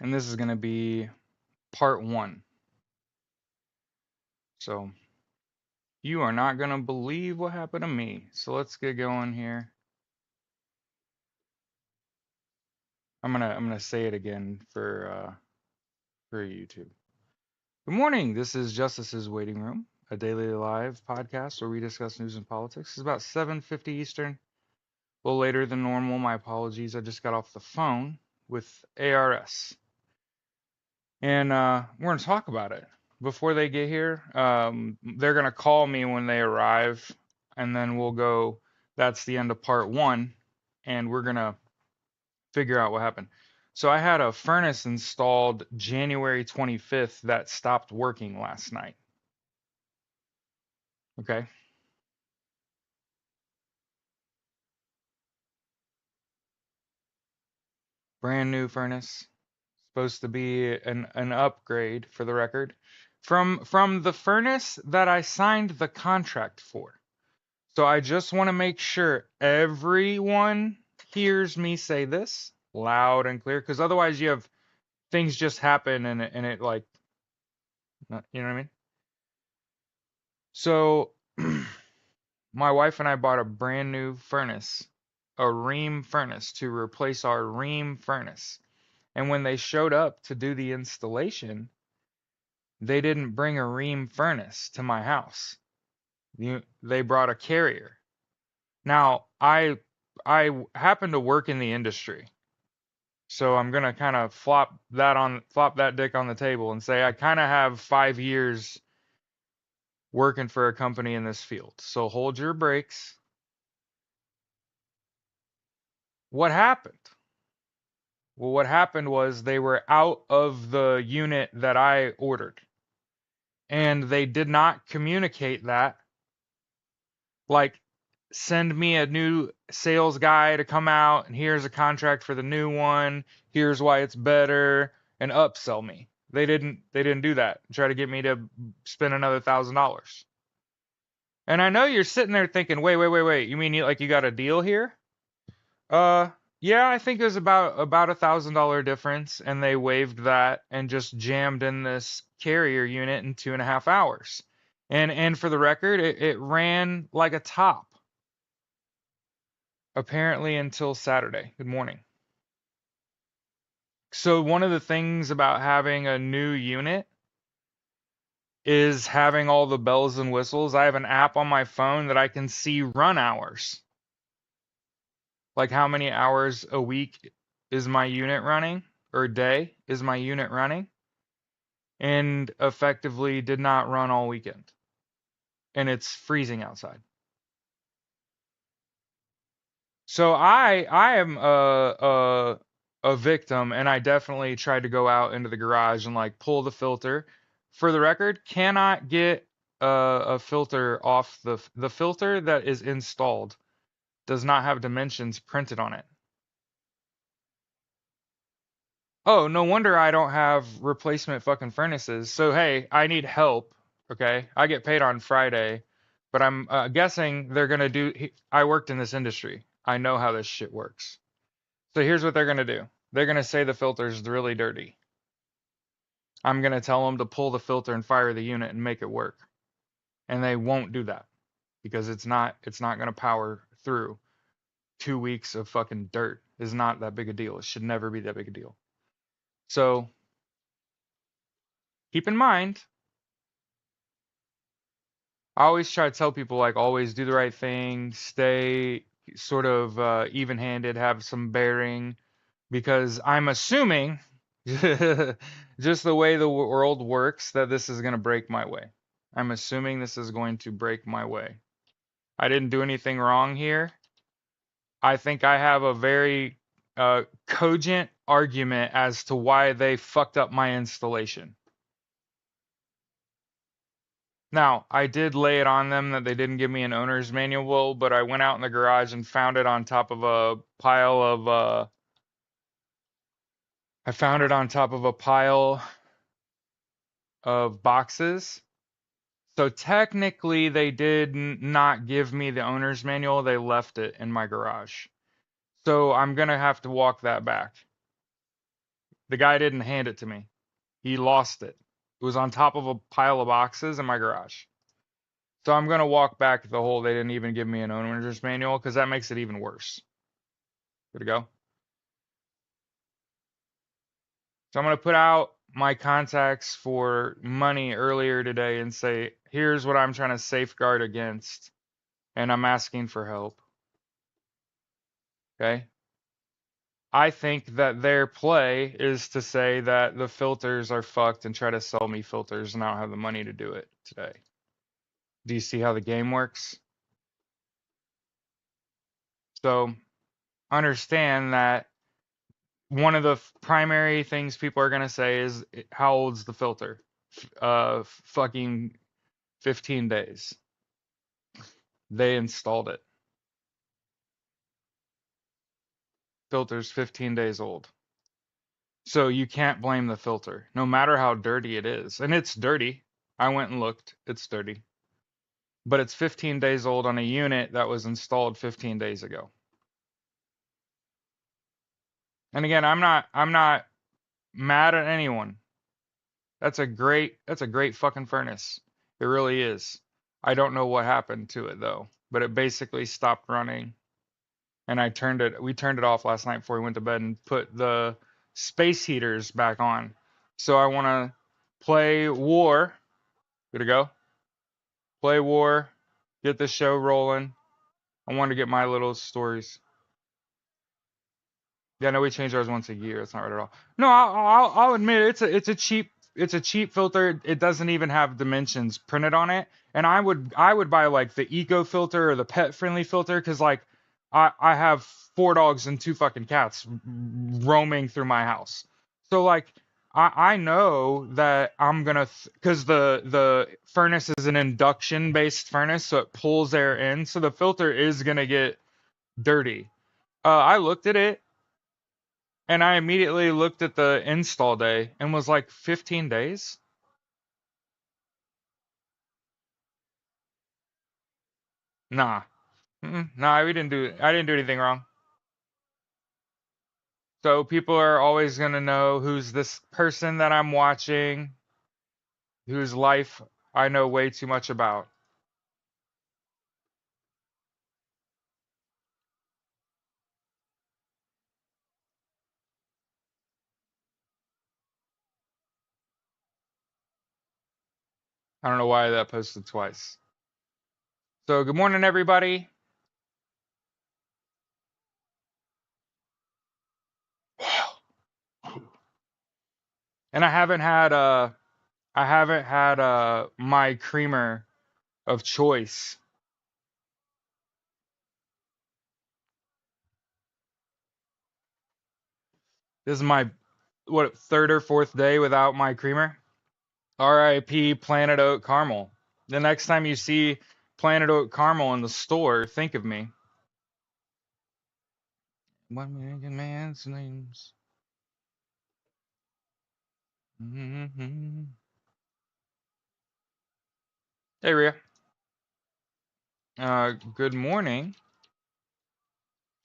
and this is going to be part 1. So, you are not going to believe what happened to me. So, let's get going here. I'm going to say it again for YouTube. Good morning. This is Justice's Waiting Room, a daily live podcast where we discuss news and politics. It's about 7:50 Eastern. A little later than normal. My apologies. I just got off the phone with ARS. And we're going to talk about it. Before they get here, they're going to call me when they arrive, and then we'll go. That's the end of part 1, and we're going to figure out what happened. So I had a furnace installed January 25th that stopped working last night. Okay. Brand new furnace. Supposed to be an upgrade, for the record, from the furnace that I signed the contract for. So I just want to make sure everyone hears me say this loud and clear, because otherwise you have things just happen and it like, you know what I mean? So my wife and I bought a brand new furnace, a Rheem furnace, to replace our Rheem furnace. And when they showed up to do the installation, they didn't bring a Rheem furnace to my house. They brought a Carrier. Now, I happen to work in the industry. So I'm gonna kind of flop that dick on the table and say I kind of have 5 years working for a company in this field. So hold your brakes. What happened? Well, what happened was they were out of the unit that I ordered, and they did not communicate that. Like, send me a new sales guy to come out, and here's a contract for the new one. Here's why it's better, and upsell me. They didn't do that. Try to get me to spend another $1,000. And I know you're sitting there thinking, wait. You mean you got a deal here? Uh, yeah, I think it was about $1,000 difference, and they waived that and just jammed in this Carrier unit in 2.5 hours. And for the record, it ran like a top, apparently until Saturday. Good morning. So one of the things about having a new unit is having all the bells and whistles. I have an app on my phone that I can see run hours. Like how many hours a week is my unit running, or a day is my unit running, and effectively did not run all weekend. And it's freezing outside. So I am a victim, and I definitely tried to go out into the garage and like pull the filter. For the record, cannot get a filter off the filter that is installed does not have dimensions printed on it. Oh, no wonder I don't have replacement fucking furnaces. So hey, I need help. Okay, I get paid on Friday, but I'm guessing they're gonna do. I worked in this industry. I know how this shit works. So here's what they're gonna do. They're gonna say the filter's really dirty. I'm gonna tell them to pull the filter and fire the unit and make it work. And they won't do that because it's not gonna power through 2 weeks of fucking dirt. Is not that big a deal. It should never be that big a deal. So keep in mind, I always try to tell people like always do the right thing, stay sort of even-handed, have some bearing, because I'm assuming just the way the world works that this is going to break my way. I'm assuming this is going to break my way. I didn't do anything wrong here. I think I have a very cogent argument as to why they fucked up my installation. Now, I did lay it on them that they didn't give me an owner's manual, but I went out in the garage and found it on top of a pile of I found it on top of a pile of boxes. So technically they did not give me the owner's manual, they left it in my garage. So I'm gonna have to walk that back. The guy didn't hand it to me. He lost it. It was on top of a pile of boxes in my garage. So I'm gonna walk back the whole they didn't even give me an owner's manual because that makes it even worse. Good to go. So I'm gonna put out my contacts for money earlier today and say, here's what I'm trying to safeguard against, and I'm asking for help. Okay? I think that their play is to say that the filters are fucked and try to sell me filters, and I don't have the money to do it today. Do you see how the game works? So understand that one of the primary things people are going to say is, how old's the filter? Fucking 15 days. They installed it. Filter's 15 days old. So you can't blame the filter, no matter how dirty it is. And it's dirty. I went and looked. It's dirty. But it's 15 days old on a unit that was installed 15 days ago. And again, I'm not mad at anyone. That's a great fucking furnace. It really is. I don't know what happened to it though, but it basically stopped running. And we turned it off last night before we went to bed and put the space heaters back on. So I want to play war. Good to go. Play war. Get the show rolling. I want to get my little stories. Yeah, no, we change ours once a year. It's not right at all. No, I'll admit it's a cheap filter. It doesn't even have dimensions printed on it. And I would buy like the eco filter or the pet friendly filter because like I have 4 dogs and 2 fucking cats roaming through my house. So like I know that I'm gonna because the furnace is an induction based furnace, so it pulls air in. So the filter is gonna get dirty. I looked at it. And I immediately looked at the install day and was like, 15 days? Nah. Nah, I didn't do anything wrong. So people are always going to know who's this person that I'm watching, whose life I know way too much about. I don't know why that posted twice. So good morning, everybody. And I haven't had my creamer of choice. This is my what, third or fourth day without my creamer. RIP Planet Oat Caramel. The next time you see Planet Oat Caramel in the store, think of me. 1 million man's names. Mm-hmm. Hey, Rhea. Good morning.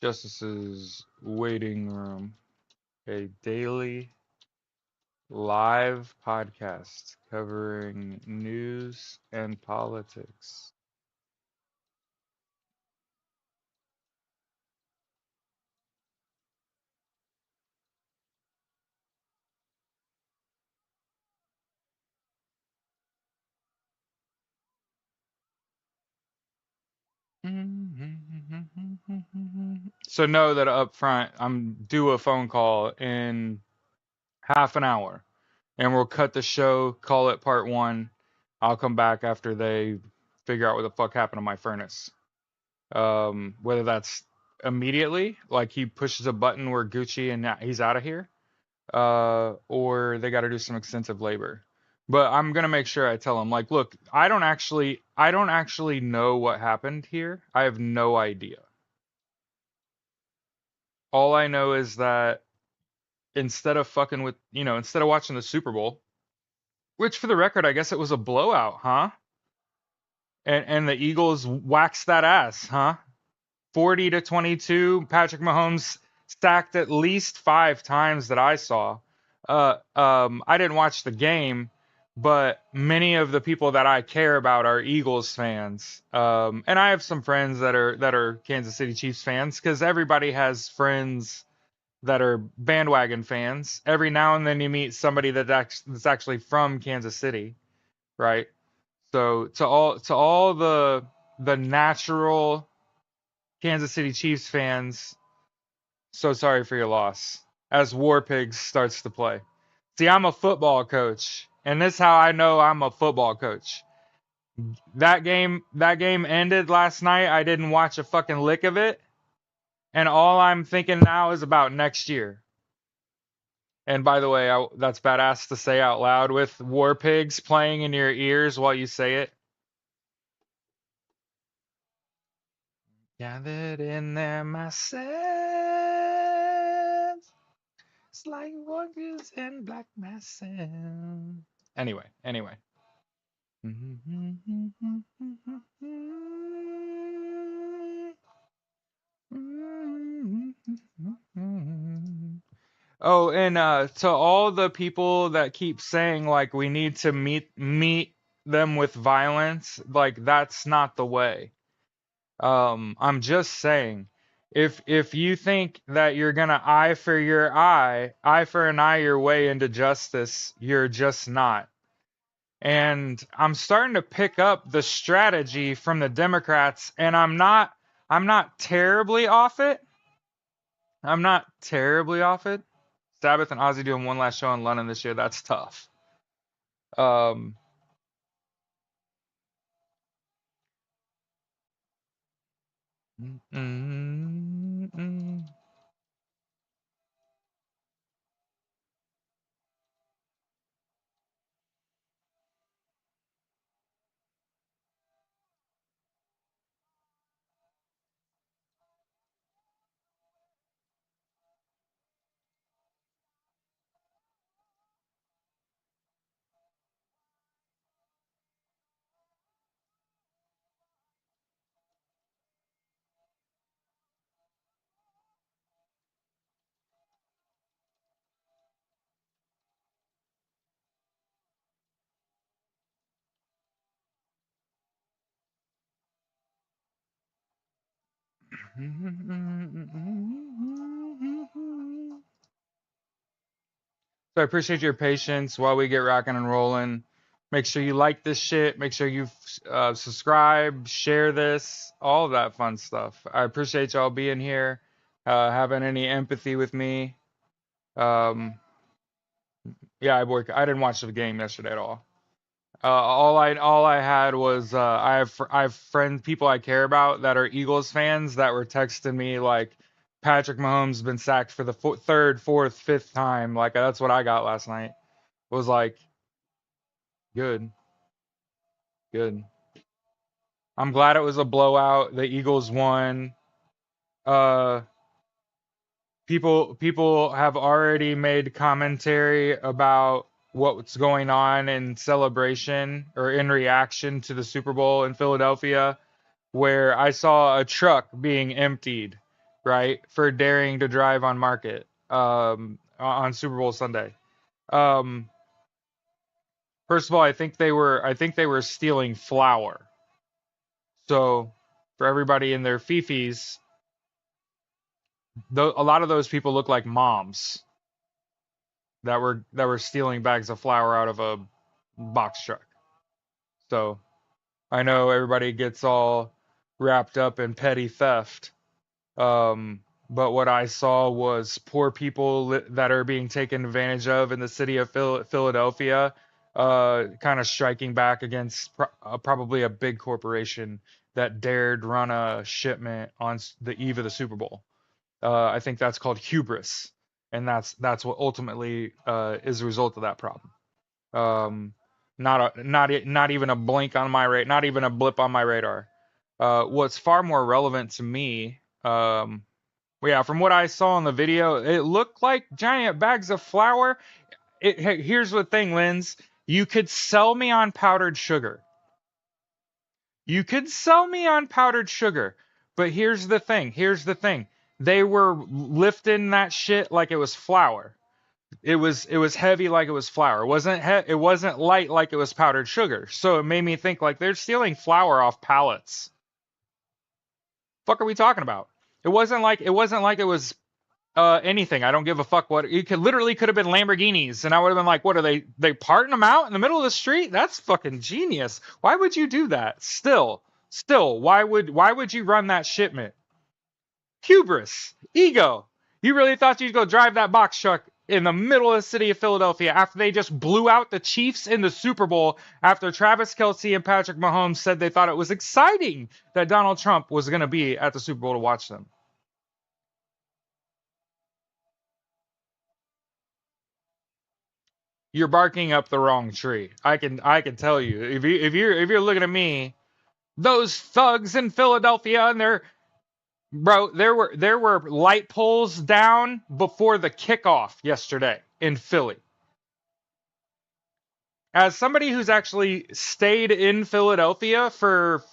Justice's waiting room. A daily live podcast covering news and politics. So know that up front, I'm due a phone call in half an hour, and we'll cut the show, call it part one. I'll come back after they figure out what the fuck happened to my furnace. Whether that's immediately, like he pushes a button where Gucci and he's out of here, or they got to do some extensive labor. But I'm gonna make sure I tell him, like, look, I don't actually know what happened here. I have no idea. All I know is that instead of fucking with, instead of watching the Super Bowl, which for the record, I guess it was a blowout, huh? And the Eagles waxed that ass, huh? 40-22. Patrick Mahomes stacked at least 5 times that I saw. I didn't watch the game, but many of the people that I care about are Eagles fans. And I have some friends that are Kansas City Chiefs fans because everybody has friends that are bandwagon fans. Every now and then you meet somebody that's actually from Kansas City, right? So to all the natural Kansas City Chiefs fans, so sorry for your loss as War Pigs starts to play. See, I'm a football coach, and this is how I know I'm a football coach. That game ended last night. I didn't watch a fucking lick of it, and all I'm thinking now is about next year. And by the way, that's badass to say out loud with War Pigs playing in your ears while you say it. Gathered in there myself, it's like warriors in black masses. Anyway. Oh, and to all the people that keep saying like we need to meet them with violence, like that's not the way. I'm just saying, if you think that you're gonna eye for your eye for an eye your way into justice, you're just not. And I'm starting to pick up the strategy from the Democrats, and I'm not terribly off it. I'm not terribly off it. Sabbath and Ozzy doing one last show in London this year. That's tough. Um, mm, mm, mm. So I appreciate your patience while we get rocking and rolling. Make sure you like this shit. Make sure you subscribe, share this, all of that fun stuff. I appreciate y'all being here, having any empathy with me. Um, yeah, I didn't watch the game yesterday at all. All I had was I have friends, people I care about that are Eagles fans that were texting me like Patrick Mahomes has been sacked for the third, fourth, fifth time. Like that's what I got last night. Was like good, good. I'm glad it was a blowout. The Eagles won. Uh, people have already made commentary about what's going on in celebration or in reaction to the Super Bowl in Philadelphia, where I saw a truck being emptied, right, for daring to drive on Market, on Super Bowl Sunday. Um, First of all, I think they were stealing flour. So for everybody in their fifis, a lot of those people look like moms that were stealing bags of flour out of a box truck. So I know everybody gets all wrapped up in petty theft. But what I saw was poor people that are being taken advantage of in the city of Philadelphia, kind of striking back against probably a big corporation that dared run a shipment on the eve of the Super Bowl. I think that's called hubris, and that's what ultimately is a result of that problem. Um, not even a blink on my radar, not even a blip on my radar. What's far more relevant to me, well, yeah, from what I saw in the video, it looked like giant bags of flour. Here's the thing, Linz. You could sell me on powdered sugar. You could sell me on powdered sugar. But here's the thing. Here's the thing. They were lifting that shit like it was flour. It was heavy like it was flour. It wasn't light like it was powdered sugar. So it made me think like they're stealing flour off pallets. Fuck are we talking about? It wasn't like it was anything. I don't give a fuck what it could have been Lamborghinis, and I would have been like, what are they parting them out in the middle of the street? That's fucking genius. Why would you do that? Still, why would you run that shipment? Hubris, ego. You really thought you'd go drive that box truck in the middle of the city of Philadelphia after they just blew out the Chiefs in the Super Bowl after Travis Kelce and Patrick Mahomes said they thought it was exciting that Donald Trump was going to be at the Super Bowl to watch them. You're barking up the wrong tree. I can tell you. If you're looking at me, those thugs in Philadelphia and they're bro, there were light poles down before the kickoff yesterday in Philly. As somebody who's actually stayed in Philadelphia for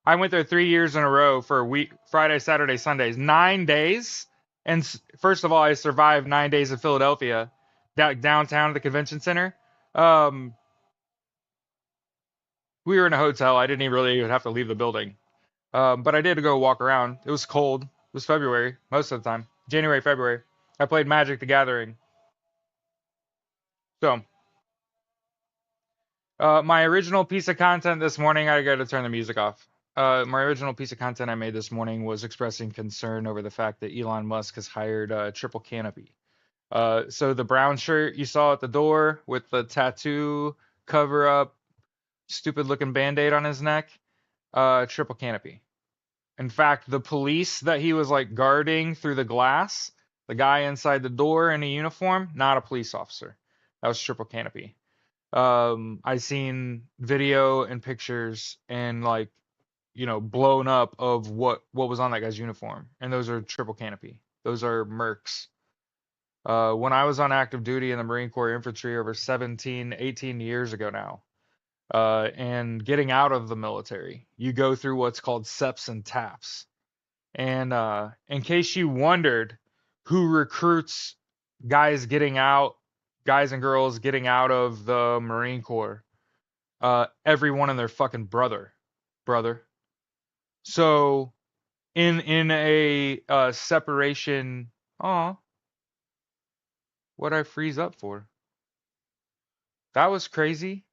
I went there 3 years in a row for a week, Friday, Saturday, Sundays, 9 days. And first of all, I survived 9 days in Philadelphia, downtown at the convention center. Um, we were in a hotel. I didn't even really even have to leave the building. But I did go walk around. It was cold. It was February most of the time. January, February. I played Magic the Gathering. So, my original piece of content this morning, I got to turn the music off. My original piece of content I made this morning was expressing concern over the fact that Elon Musk has hired Triple Canopy. So the brown shirt you saw at the door with the tattoo cover up, stupid looking band-aid on his neck, Triple Canopy. In fact, the police that he was like guarding through the glass, the guy inside the door in a uniform, not a police officer. That was Triple Canopy. I seen video and pictures and like, blown up of what was on that guy's uniform, and those are Triple Canopy. Those are mercs. When I was on active duty in the Marine Corps Infantry over 17, 18 years ago now, and getting out of the military, you go through what's called SEPs and TAPs. And in case you wondered who recruits guys and girls getting out of the Marine Corps, everyone and their fucking brother. So in a separation, oh, what'd I freeze up for? That was crazy.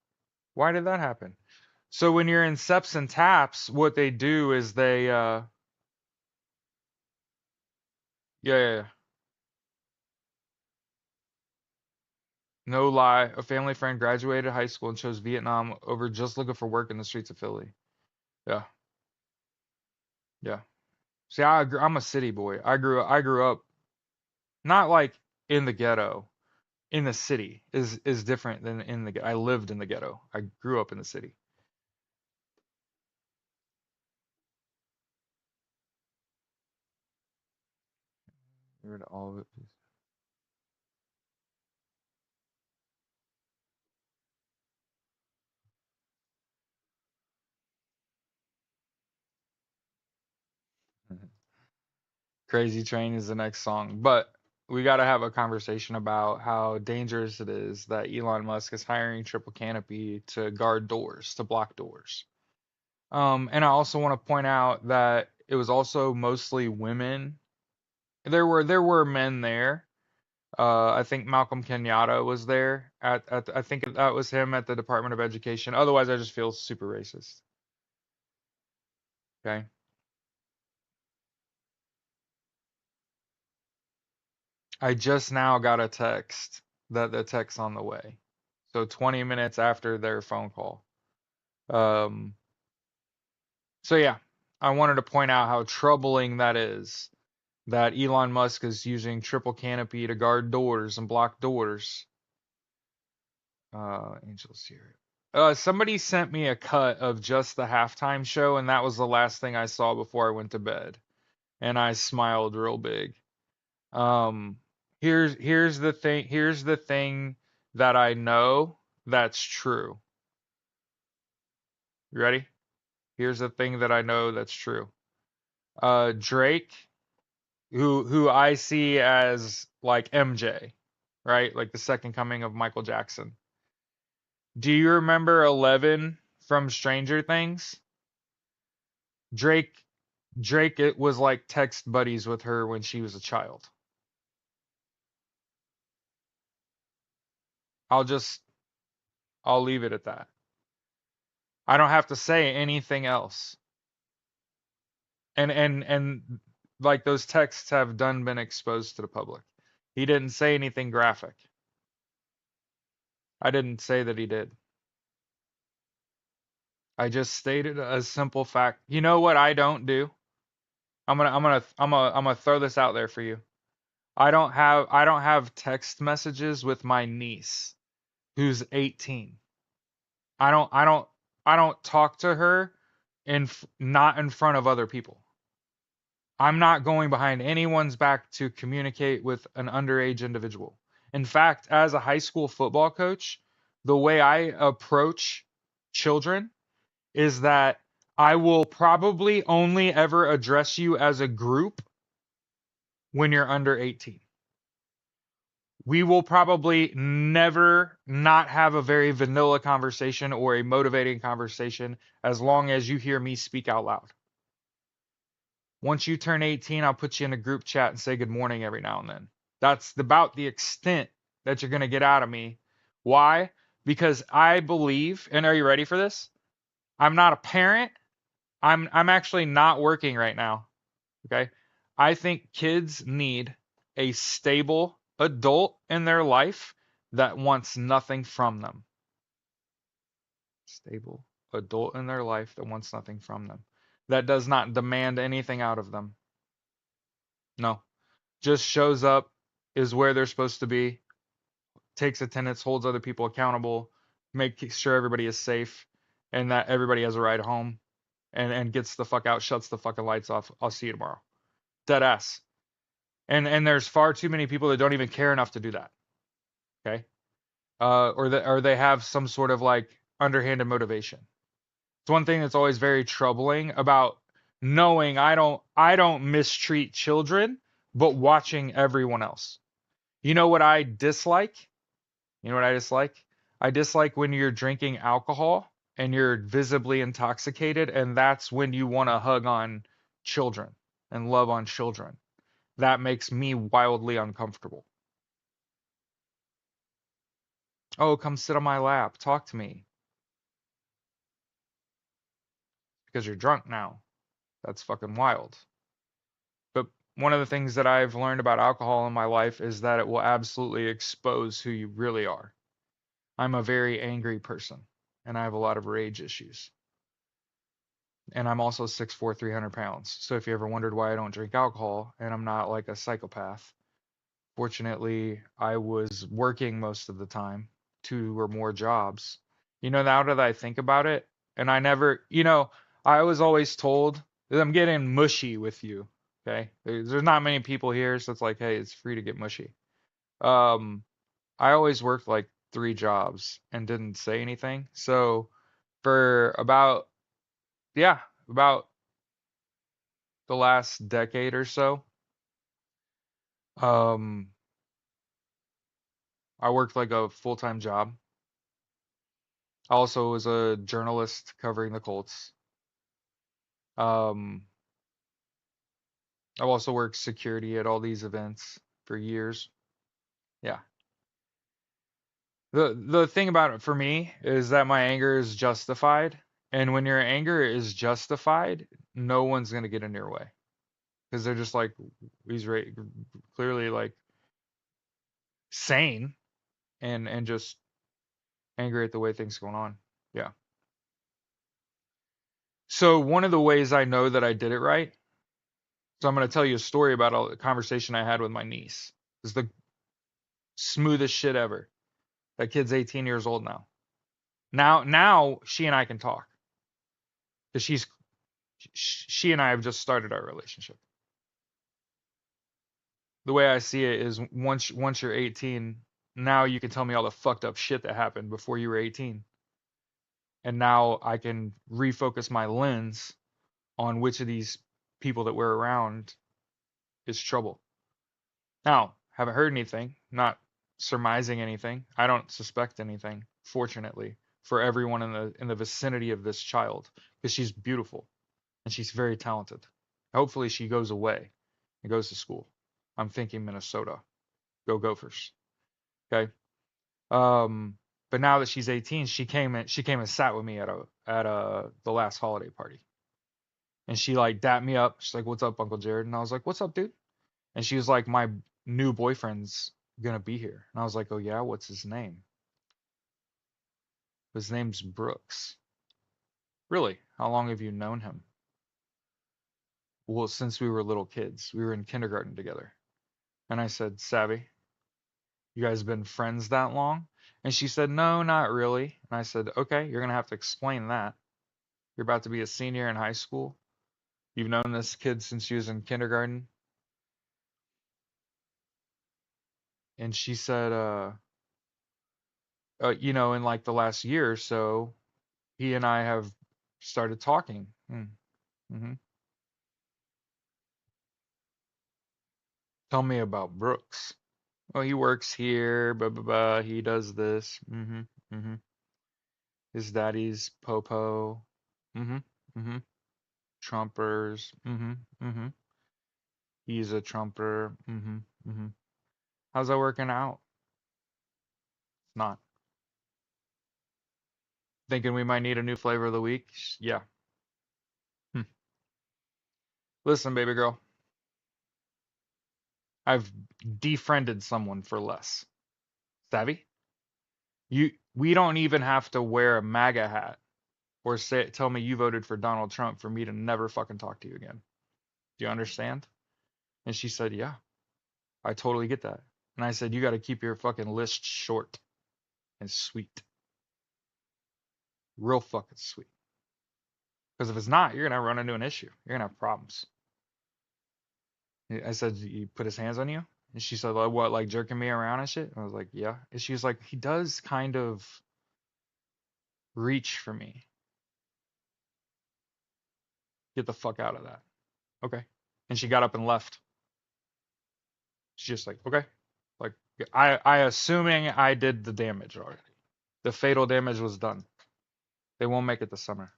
Why did that happen? So when you're in SEPs and TAPs, what they do is they yeah, yeah, yeah. No lie, a family friend graduated high school and chose Vietnam over just looking for work in the streets of Philly. Yeah, yeah. See, I'm a city boy. I grew up not like in the ghetto. In the city is different than in the I lived in the ghetto. I grew up in the city. Get rid of all of it, please. Crazy Train is the next song, but we got to have a conversation about how dangerous it is that Elon Musk is hiring Triple Canopy to guard doors, to block doors. And I also want to point out that it was also mostly women. There were men there. I think Malcolm Kenyatta was there I think that was him at the Department of Education. Otherwise, I just feel super racist. Okay. I just now got a text that the text on the way. So 20 minutes after their phone call. Um, so yeah, I wanted to point out how troubling that is that Elon Musk is using triple canopy to guard doors and block doors. Angels here. Somebody sent me a cut of just the halftime show, and that was the last thing I saw before I went to bed. And I smiled real big. Um, here's the thing that I know that's true. You ready? Here's the thing that I know that's true. Drake who I see as like MJ, right? Like the second coming of Michael Jackson. Do you remember Eleven from Stranger Things? Drake Drake it was like text buddies with her when she was a child. I'll just I'll leave it at that. I don't have to say anything else. And like those texts have done been exposed to the public. He didn't say anything graphic. I didn't say that he did. I just stated a simple fact. You know what I don't do? I'm gonna throw this out there for you. I don't have text messages with my niece who's 18. I don't I don't I don't talk to her not in front of other people. I'm not going behind anyone's back to communicate with an underage individual. In fact, as a high school football coach, the way I approach children is that I will probably only ever address you as a group when you're under 18. We will probably never not have a very vanilla conversation or a motivating conversation as long as you hear me speak out loud. Once you turn 18, I'll put you in a group chat and say good morning every now and then. That's about the extent that you're going to get out of me. Why? Because I believe, and are you ready for this? I'm not a parent. I'm actually not working right now. Okay? I think kids need a stable adult in their life that wants nothing from them. Stable adult in their life that wants nothing from them. That does not demand anything out of them. No. Just shows up, is where they're supposed to be, takes attendance, holds other people accountable, makes sure everybody is safe and that everybody has a ride home and gets the fuck out, shuts the fucking lights off. I'll see you tomorrow. Dead ass. And there's far too many people that don't even care enough to do that. Okay? Or they have some sort of like underhanded motivation. It's one thing that's always very troubling about knowing I don't mistreat children, but watching everyone else. You know what I dislike? You know what I dislike? I dislike when you're drinking alcohol and you're visibly intoxicated, and that's when you want to hug on children and love on children. That makes me wildly uncomfortable. Oh, come sit on my lap. Talk to me. Because you're drunk now. That's fucking wild. But one of the things that I've learned about alcohol in my life is that it will absolutely expose who you really are. I'm a very angry person, and I have a lot of rage issues. And I'm also 6'4", 300 pounds. So if you ever wondered why I don't drink alcohol and I'm not like a psychopath, fortunately, I was working most of the time, 2 or more jobs. Now that I think about it, and I was always told that I'm getting mushy with you. Okay. There's not many people here, so it's like, hey, it's free to get mushy. Um, I always worked like 3 jobs and didn't say anything. So for yeah, about the last decade or so, um, I worked like a full-time job. I also was a journalist covering the Colts. Um, I've also worked security at all these events for years. Yeah. The thing about it for me is that my anger is justified, and when your anger is justified, no one's gonna get in your way because they're just like he's clearly like sane and just angry at the way things going on. Yeah. So one of the ways I know that I did it right, so I'm going to tell you a story about a conversation I had with my niece. It's the smoothest shit ever. That kid's 18 years old now. Now she and I can talk because she and I have just started our relationship. The way I see it is once you're 18, now you can tell me all the fucked up shit that happened before you were 18. And now I can refocus my lens on which of these people that we're around is trouble. Now, haven't heard anything, not surmising anything. I don't suspect anything, fortunately, for everyone in the vicinity of this child, because she's beautiful and she's very talented. Hopefully she goes away and goes to school. I'm thinking Minnesota. Go Gophers. Okay. Um, but now that she's 18, she came and sat with me at the last holiday party. And she like dapped me up. She's like, "What's up, Uncle Jared?" And I was like, "What's up, dude?" And she was like, "My new boyfriend's gonna be here." And I was like, "Oh yeah, what's his name?" His name's Brooks. Really? How long have you known him? Well, since we were little kids. We were in kindergarten together. And I said, "Savvy, you guys been friends that long?" And she said, "No, not really." And I said, "Okay, you're gonna have to explain that. You're about to be a senior in high school. You've known this kid since she was in kindergarten." And she said, in like the last year or so, he and I have started talking. Mm-hmm. Tell me about Brooks. Oh, he works here, blah blah blah. He does this. Mm-hmm. His daddy's Popo. Mm-hmm. Mm-hmm. Trumpers. Mm-hmm. Mm-hmm. He's a trumper. Mm-hmm. Mm-hmm. How's that working out? It's not. Thinking we might need a new flavor of the week? Yeah. Hmm. Listen, baby girl, I've defriended someone for less. Savvy? We don't even have to wear a MAGA hat or tell me you voted for Donald Trump for me to never fucking talk to you again. Do you understand? And she said, "Yeah, I totally get that." And I said, "You got to keep your fucking list short and sweet. Real fucking sweet. Because if it's not, you're going to run into an issue. You're going to have problems." I said, "He put his hands on you?" And she said, "Like what, like jerking me around and shit?" And I was like, "Yeah." And she was like, "He does kind of reach for me. Get the fuck out of that." Okay. And she got up and left. She's just like, "Okay." Like I assuming I did the damage already. The fatal damage was done. They won't make it this summer.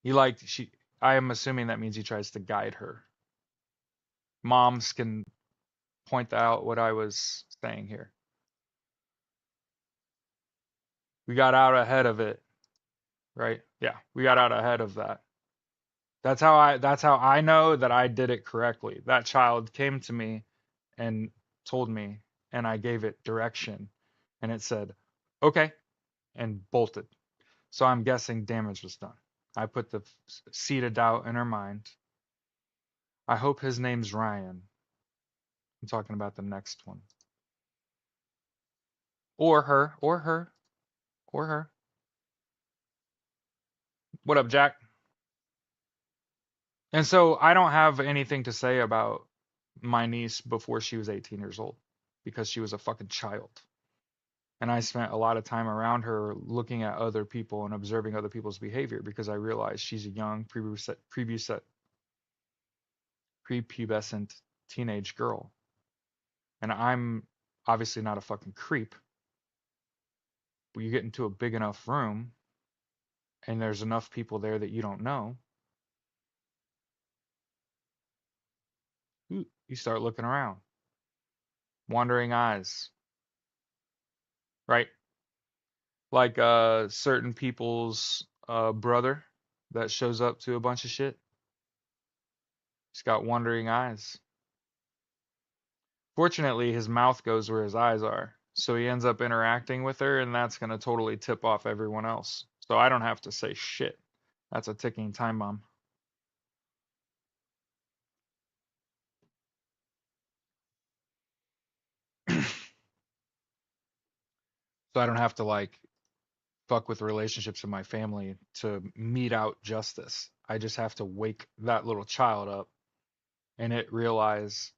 He liked she I am assuming that means he tries to guide her. Moms can point out what I was saying here. We got out ahead of it, right? Yeah, we got out ahead of that. That's how I know that I did it correctly. That child came to me and told me, and I gave it direction, and it said, "Okay," and bolted. So I'm guessing damage was done. I put the seed of doubt in her mind. I hope his name's Ryan. I'm talking about the next one. Or her, or her, or her. What up, Jack? And so I don't have anything to say about my niece before she was 18 years old because she was a fucking child. And I spent a lot of time around her looking at other people and observing other people's behavior because I realized she's a young prepubescent teenage girl. And I'm obviously not a fucking creep, but you get into a big enough room and there's enough people there that you don't know, you start looking around, wandering eyes, right? Like certain people's brother that shows up to a bunch of shit. He's got wandering eyes. Fortunately, his mouth goes where his eyes are. So he ends up interacting with her, and that's going to totally tip off everyone else. So I don't have to say shit. That's a ticking time bomb. So I don't have to like fuck with relationships in my family to mete out justice. I just have to wake that little child up and it realize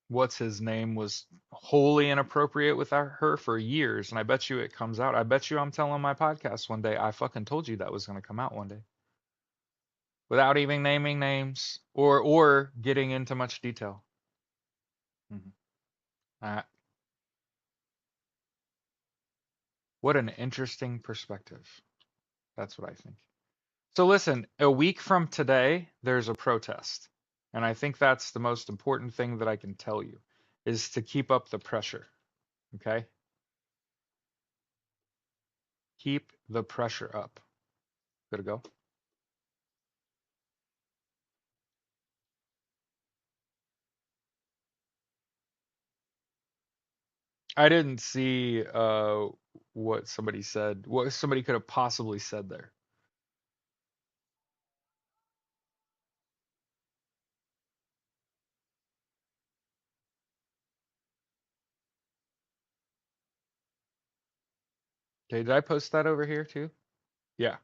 what's his name was wholly inappropriate with her for years. And I bet you it comes out. I bet you I'm telling my podcast one day. I fucking told you that was going to come out one day. without even naming names or getting into much detail. Uh, what an interesting perspective. That's what I think. So listen, a week from today, there's a protest. And I think that's the most important thing that I can tell you is to keep up the pressure. Okay? Keep the pressure up. Good to go. I didn't see what somebody said. What somebody could have possibly said there. Okay, did I post that over here too? Yeah.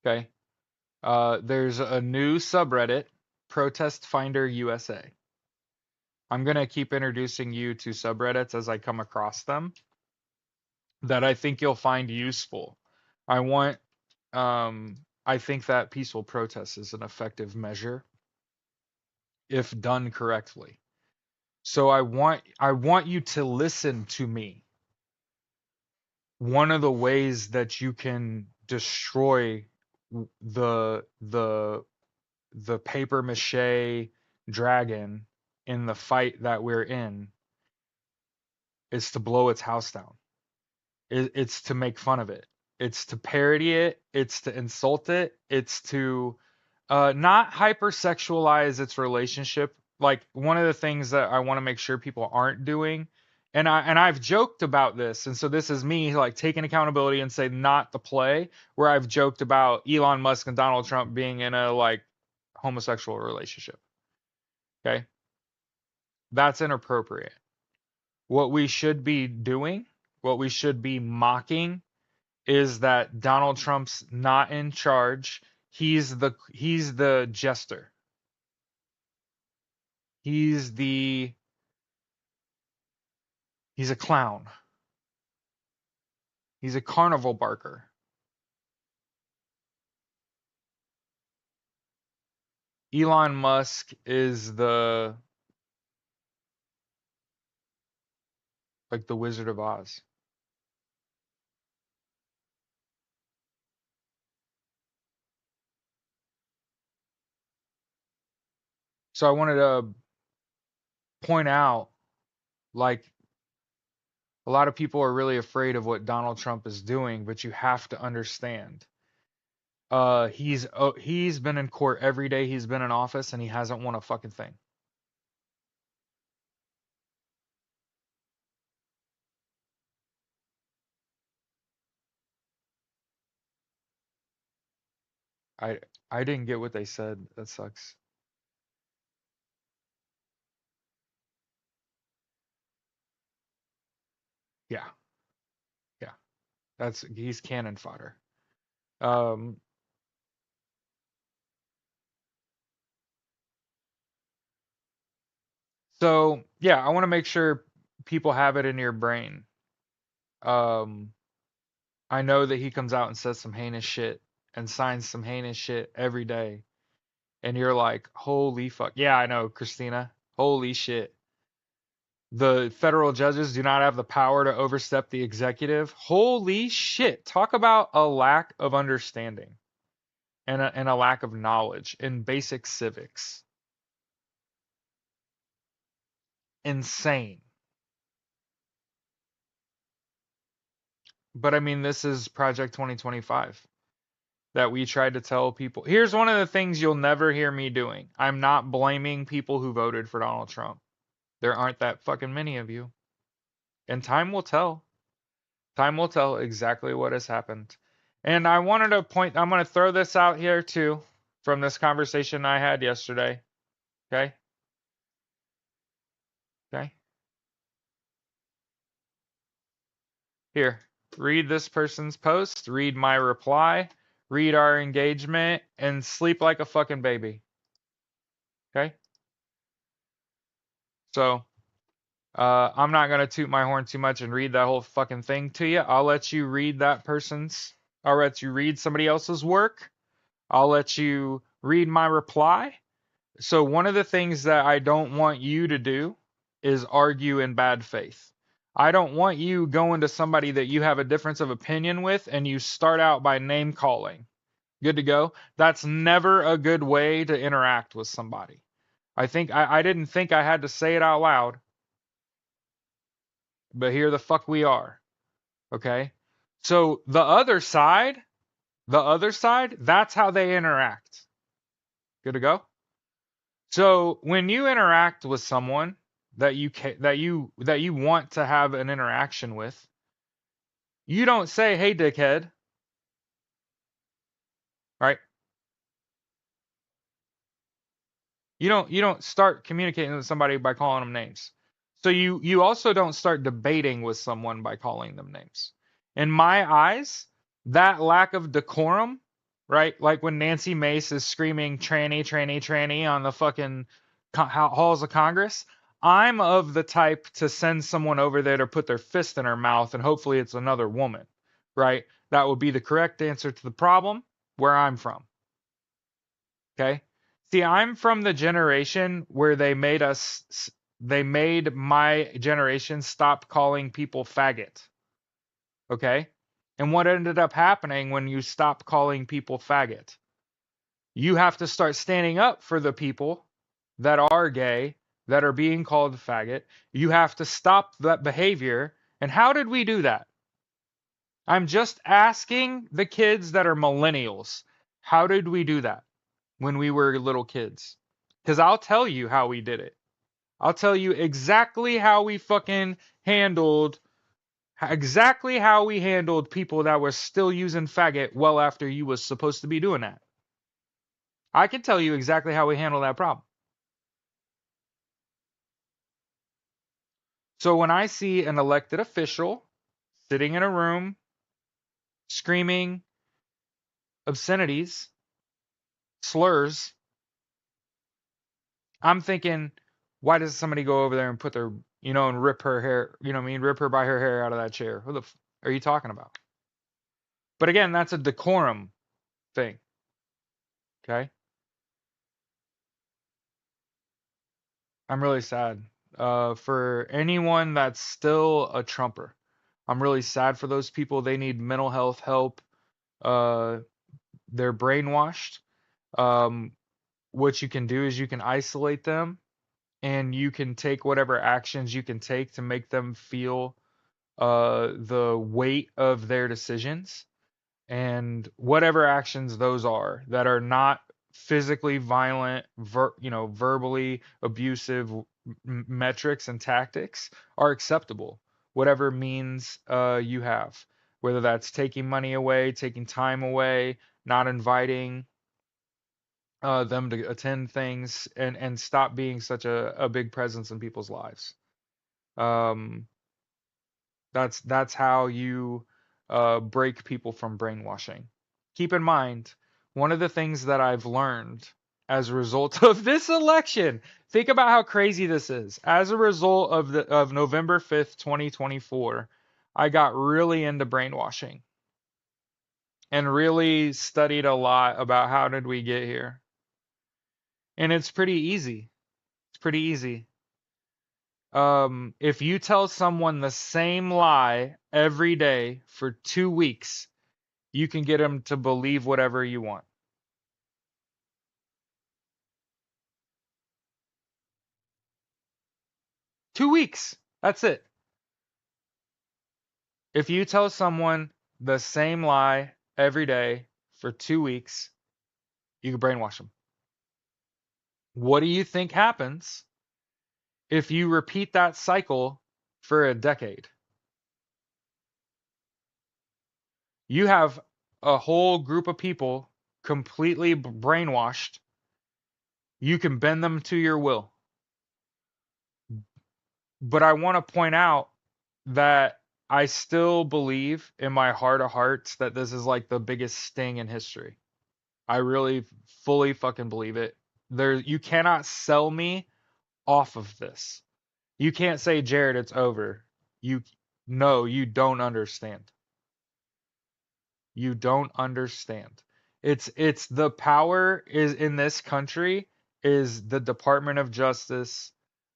Okay. There's a new subreddit, Protest Finder USA. I'm gonna keep introducing you to subreddits as I come across them that I think you'll find useful. I want I think that peaceful protest is an effective measure if done correctly. So I want you to listen to me. One of the ways that you can destroy the paper mache dragon in the fight that we're in is to blow its house down. It's to make fun of it. It's to parody it. It's to insult it. It's to not hypersexualize its relationship. Like one of the things that I want to make sure people aren't doing, and I've joked about this, and so this is me like taking accountability and say not the play where I've joked about Elon Musk and Donald Trump being in a like homosexual relationship. Okay, that's inappropriate. What we should be doing, what we should be mocking, is that Donald Trump's not in charge. He's the jester. He's the he's a clown. He's a carnival barker. Elon Musk is the like the Wizard of Oz. So I wanted to point out like a lot of people are really afraid of what Donald Trump is doing, but you have to understand. He's been in court every day he's been in office and he hasn't won a fucking thing. I I didn't get what they said. That sucks. Yeah, yeah. That's he's cannon fodder. Um, so yeah, I want to make sure people have it in your brain. Um, I know that he comes out and says some heinous shit and signs some heinous shit every day, and you're like, holy fuck. Yeah, I know, Christina. Holy shit. The federal judges do not have the power to overstep the executive. Holy shit. Talk about a lack of understanding and a lack of knowledge in basic civics. Insane. But I mean, this is Project 2025 that we tried to tell people. Here's one of the things you'll never hear me doing. I'm not blaming people who voted for Donald Trump. There aren't that fucking many of you. And time will tell. Time will tell exactly what has happened. And I wanted to point, I'm going to throw this out here too from this conversation I had yesterday. Okay? Okay? Here, read this person's post, read my reply, read our engagement, and sleep like a fucking baby. Okay? So, I'm not gonna toot my horn too much and read that whole fucking thing to you. I'll let you read that person's. I'll let you read somebody else's work. I'll let you read my reply. So one of the things that I don't want you to do is argue in bad faith. I don't want you going to somebody that you have a difference of opinion with and you start out by name calling. Good to go? That's never a good way to interact with somebody. I didn't think I had to say it out loud, but here the fuck we are. Okay? So the other side, that's how they interact. Good to go? So when you interact with someone that you want to have an interaction with, you don't say, "Hey, dickhead," right? You don't start communicating with somebody by calling them names. So you also don't start debating with someone by calling them names. In my eyes, that lack of decorum, right? Like when Nancy Mace is screaming tranny, tranny, tranny on the fucking halls of Congress, I'm of the type to send someone over there to put their fist in her mouth and hopefully it's another woman, right? That would be the correct answer to the problem where I'm from. Okay. See, I'm from the generation where they made my generation stop calling people faggot. Okay. And what ended up happening when you stop calling people faggot? You have to start standing up for the people that are gay, that are being called faggot. You have to stop that behavior. And how did we do that? I'm just asking the kids that are millennials, how did we do that when we were little kids? Because I'll tell you how we did it. I'll tell you exactly how we fucking handled, exactly how we handled people that were still using faggot well after you was supposed to be doing that. I can tell you exactly how we handled that problem. So when I see an elected official sitting in a room screaming obscenities, slurs, I'm thinking, why does somebody go over there and put their, and rip her hair, you know what I mean, rip her by her hair out of that chair? Who the are you talking about? But again, that's a decorum thing. Okay. I'm really sad. For anyone that's still a Trumper, I'm really sad for those people. They need mental health help. Uh, they're brainwashed. Um, what you can do is you can isolate them and you can take whatever actions you can take to make them feel the weight of their decisions and whatever actions those are that are not physically violent, verbally abusive metrics and tactics are acceptable. Whatever means you have, whether that's taking money away, taking time away, not inviting them to attend things, and stop being such a big presence in people's lives. Um, that's how you break people from brainwashing. Keep in mind, one of the things that I've learned as a result of this election, think about how crazy this is. As a result of November 5th, 2024, I got really into brainwashing and really studied a lot about how did we get here. And it's pretty easy. It's pretty easy. If you tell someone the same lie every day for 2 weeks, you can get them to believe whatever you want. Two weeks. That's it. If you tell someone the same lie every day for 2 weeks, you can brainwash them. What do you think happens if you repeat that cycle for a decade? You have a whole group of people completely brainwashed. You can bend them to your will. But I want to point out that I still believe in my heart of hearts that this is like the biggest sting in history. I really fully fucking believe it. You cannot sell me off of this. You can't say, Jared, it's over. You No, you don't understand. You don't understand. It's the power is in this country is the Department of Justice,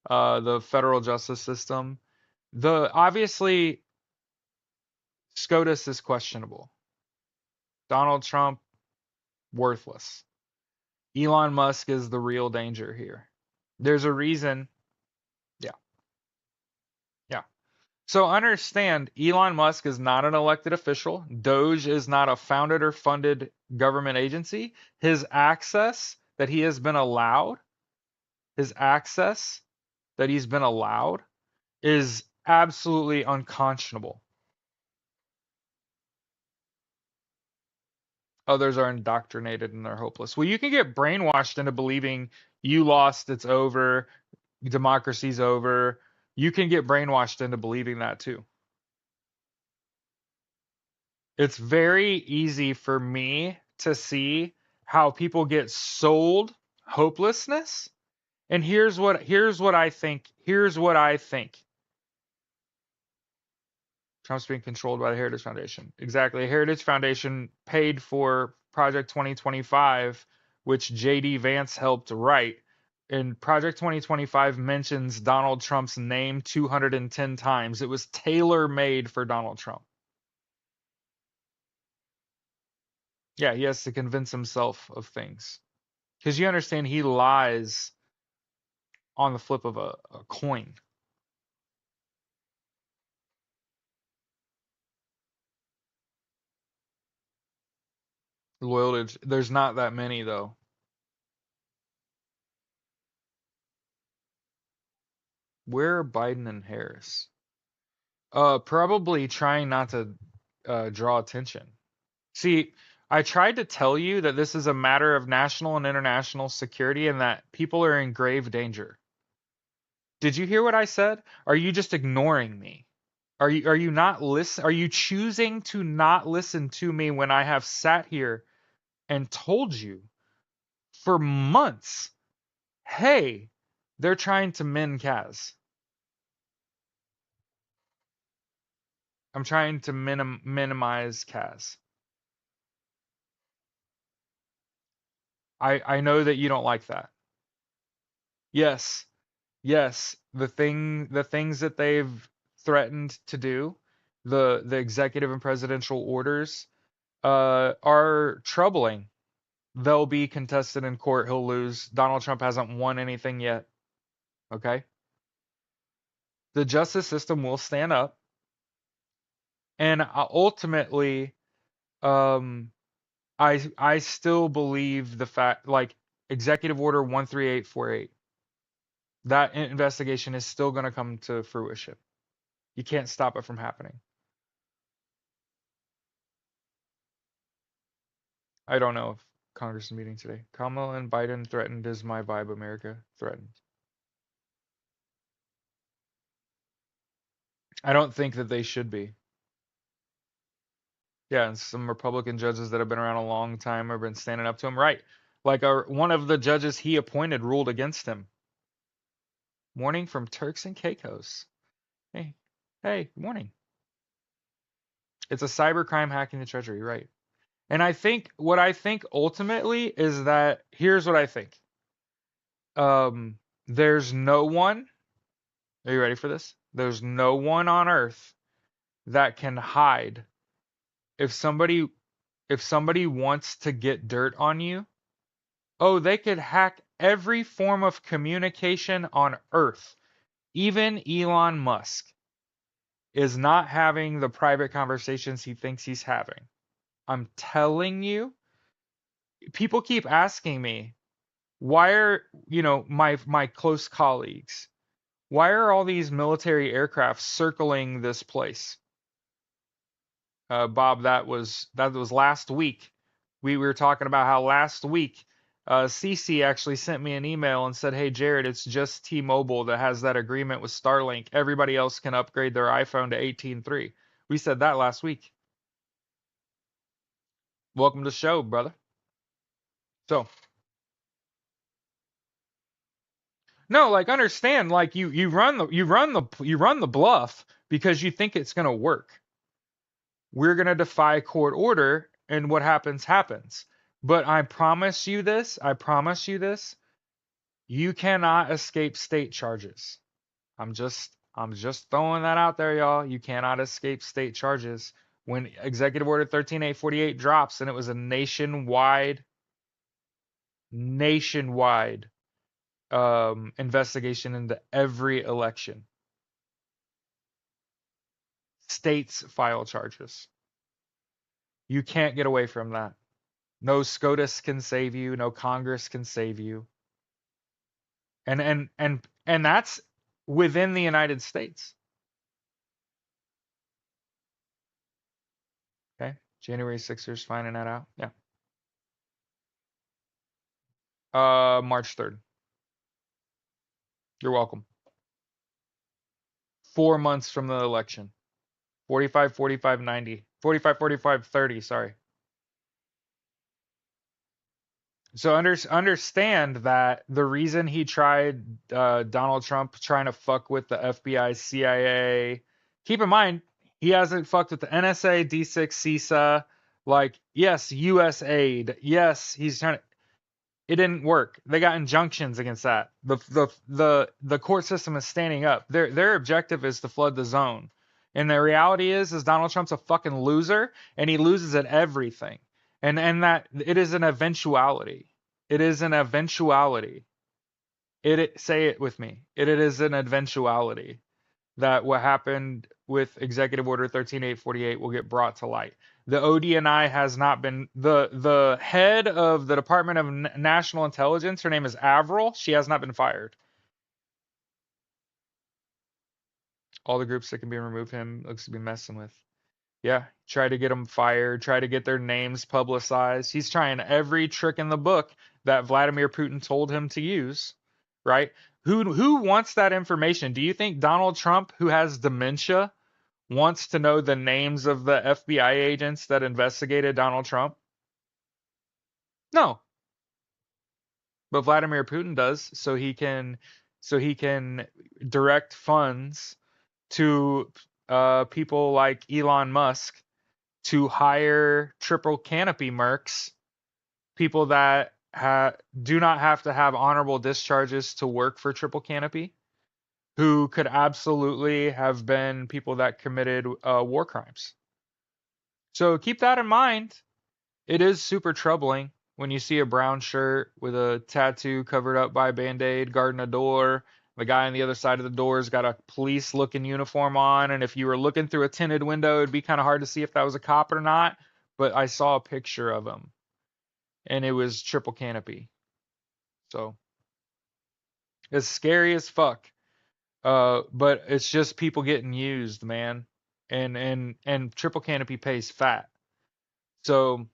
the federal justice system. The obviously SCOTUS is questionable. Donald Trump, worthless. Elon Musk is the real danger here. There's a reason. Yeah, yeah. So understand, Elon Musk is not an elected official. Doge is not a founded or funded government agency. His access that he has been allowed, his access that he's been allowed is absolutely unconscionable. Others are indoctrinated and they're hopeless. Well, you can get brainwashed into believing you lost, it's over, democracy's over. You can get brainwashed into believing that too. It's very easy for me to see how people get sold hopelessness. And here's what I think. Here's what I think. Trump's being controlled by the Heritage Foundation. Exactly. Heritage Foundation paid for Project 2025, which JD Vance helped write. And Project 2025 mentions Donald Trump's name 210 times. It was tailor-made for Donald Trump. Yeah, he has to convince himself of things. Because you understand he lies on the flip of a coin. Loyalty. There's not that many though. Where are Biden and Harris? Probably trying not to draw attention. See, I tried to tell you that this is a matter of national and international security and that people are in grave danger. Did you hear what I said? Are you just ignoring me? Are you not listen? Are you choosing to not listen to me when I have sat here and told you for months, hey, they're trying to min Kaz. I'm trying to minimize Kaz. I know that you don't like that. Yes, yes. The things that they've threatened to do, the executive and presidential orders, are troubling. They'll be contested in court. He'll lose. Donald Trump hasn't won anything yet. Okay. The justice system will stand up, and ultimately, um, I still believe the fact, like Executive Order 13848, that investigation is still going to come to fruition. You can't stop it from happening. I don't know if Congress is meeting today. Kamala and Biden threatened is my vibe. America threatened. I don't think that they should be. Yeah, and some Republican judges that have been around a long time have been standing up to him. Right. Like one of the judges he appointed ruled against him. Warning from Turks and Caicos. Hey, hey, warning. It's a cybercrime hacking the Treasury, right? And what I think ultimately is that here's what I think. There's no one, are you ready for this? There's no one on earth that can hide. If somebody wants to get dirt on you, oh, they could hack every form of communication on earth. Even Elon Musk is not having the private conversations he thinks he's having. I'm telling you, people keep asking me, why are, my close colleagues, why are all these military aircraft circling this place? Bob, that was last week. We were talking about how last week Cece actually sent me an email and said, "Hey Jared, it's just T-Mobile that has that agreement with Starlink. Everybody else can upgrade their iPhone to 18.3." We said that last week. Welcome to the show, brother. So, no, like understand, like you run the bluff because you think it's gonna work. We're gonna defy court order, and what happens happens. But I promise you this, you cannot escape state charges. I'm just throwing that out there, y'all. You cannot escape state charges when Executive Order 13848 drops and it was a nationwide investigation into every election. States file charges. You can't get away from that. No SCOTUS can save you, no Congress can save you. And that's within the United States. Okay? January 6ers finding that out. Yeah. March 3rd. You're welcome. 4 months from the election. 45, 45, 90. 45, 45, 30, sorry. So understand that the reason he tried Donald Trump trying to fuck with the FBI, CIA, keep in mind, he hasn't fucked with the NSA, D6, CISA, like, yes, US aid. Yes, he's trying to, it didn't work. They got injunctions against that. The court system is standing up. Their objective is to flood the zone. And the reality is Donald Trump's a fucking loser and he loses at everything. And that it is an eventuality. It is an eventuality. Say it with me. It is an eventuality that what happened with Executive Order 13848 will get brought to light. The ODNI has not been the head of the Department of National Intelligence. Her name is Avril. She has not been fired. All the groups that can be removed him looks to be messing with. Yeah, try to get them fired, try to get their names publicized. He's trying every trick in the book that Vladimir Putin told him to use, right? Who wants that information? Do you think Donald Trump, who has dementia, wants to know the names of the FBI agents that investigated Donald Trump? No, but Vladimir Putin does, so he can direct funds to people like Elon Musk to hire triple canopy mercs, people that do not have to have honorable discharges to work for triple canopy, who could absolutely have been people that committed war crimes. So keep that in mind. It is super troubling when you see a brown shirt with a tattoo covered up by a band-aid guarding a door. The guy on the other side of the door's got a police-looking uniform on, and if you were looking through a tinted window, it'd be kind of hard to see if that was a cop or not. But I saw a picture of him, and it was triple canopy. So it's scary as fuck. But it's just people getting used, man. And triple canopy pays fat. So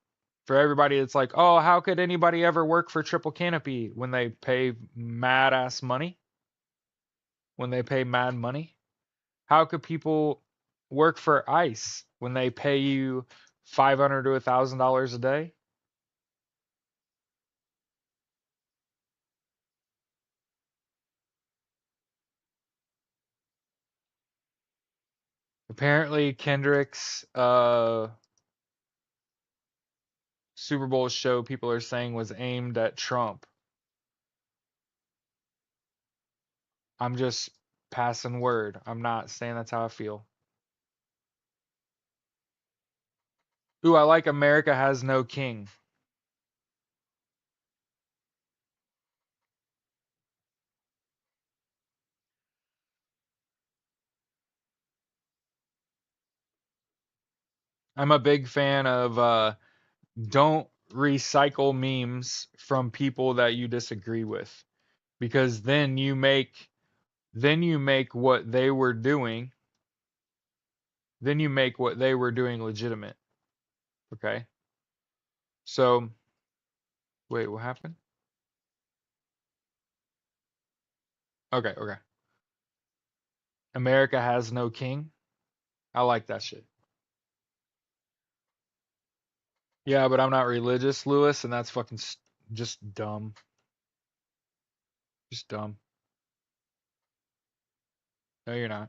for everybody it's like, oh, how could anybody ever work for triple canopy when they pay mad ass money? When they pay mad money? How could people work for ICE when they pay you $500 to $1,000 a day? Apparently Kendrick's Super Bowl show, people are saying, was aimed at Trump. I'm just passing word. I'm not saying that's how I feel. Ooh, I like America Has No King. I'm a big fan of don't recycle memes from people that you disagree with, because then you make what they were doing legitimate. Okay? So, wait, what happened? Okay, okay. America Has No King. I like that shit. Yeah, but I'm not religious, Lewis, and that's fucking just dumb. Just dumb. No, you're not.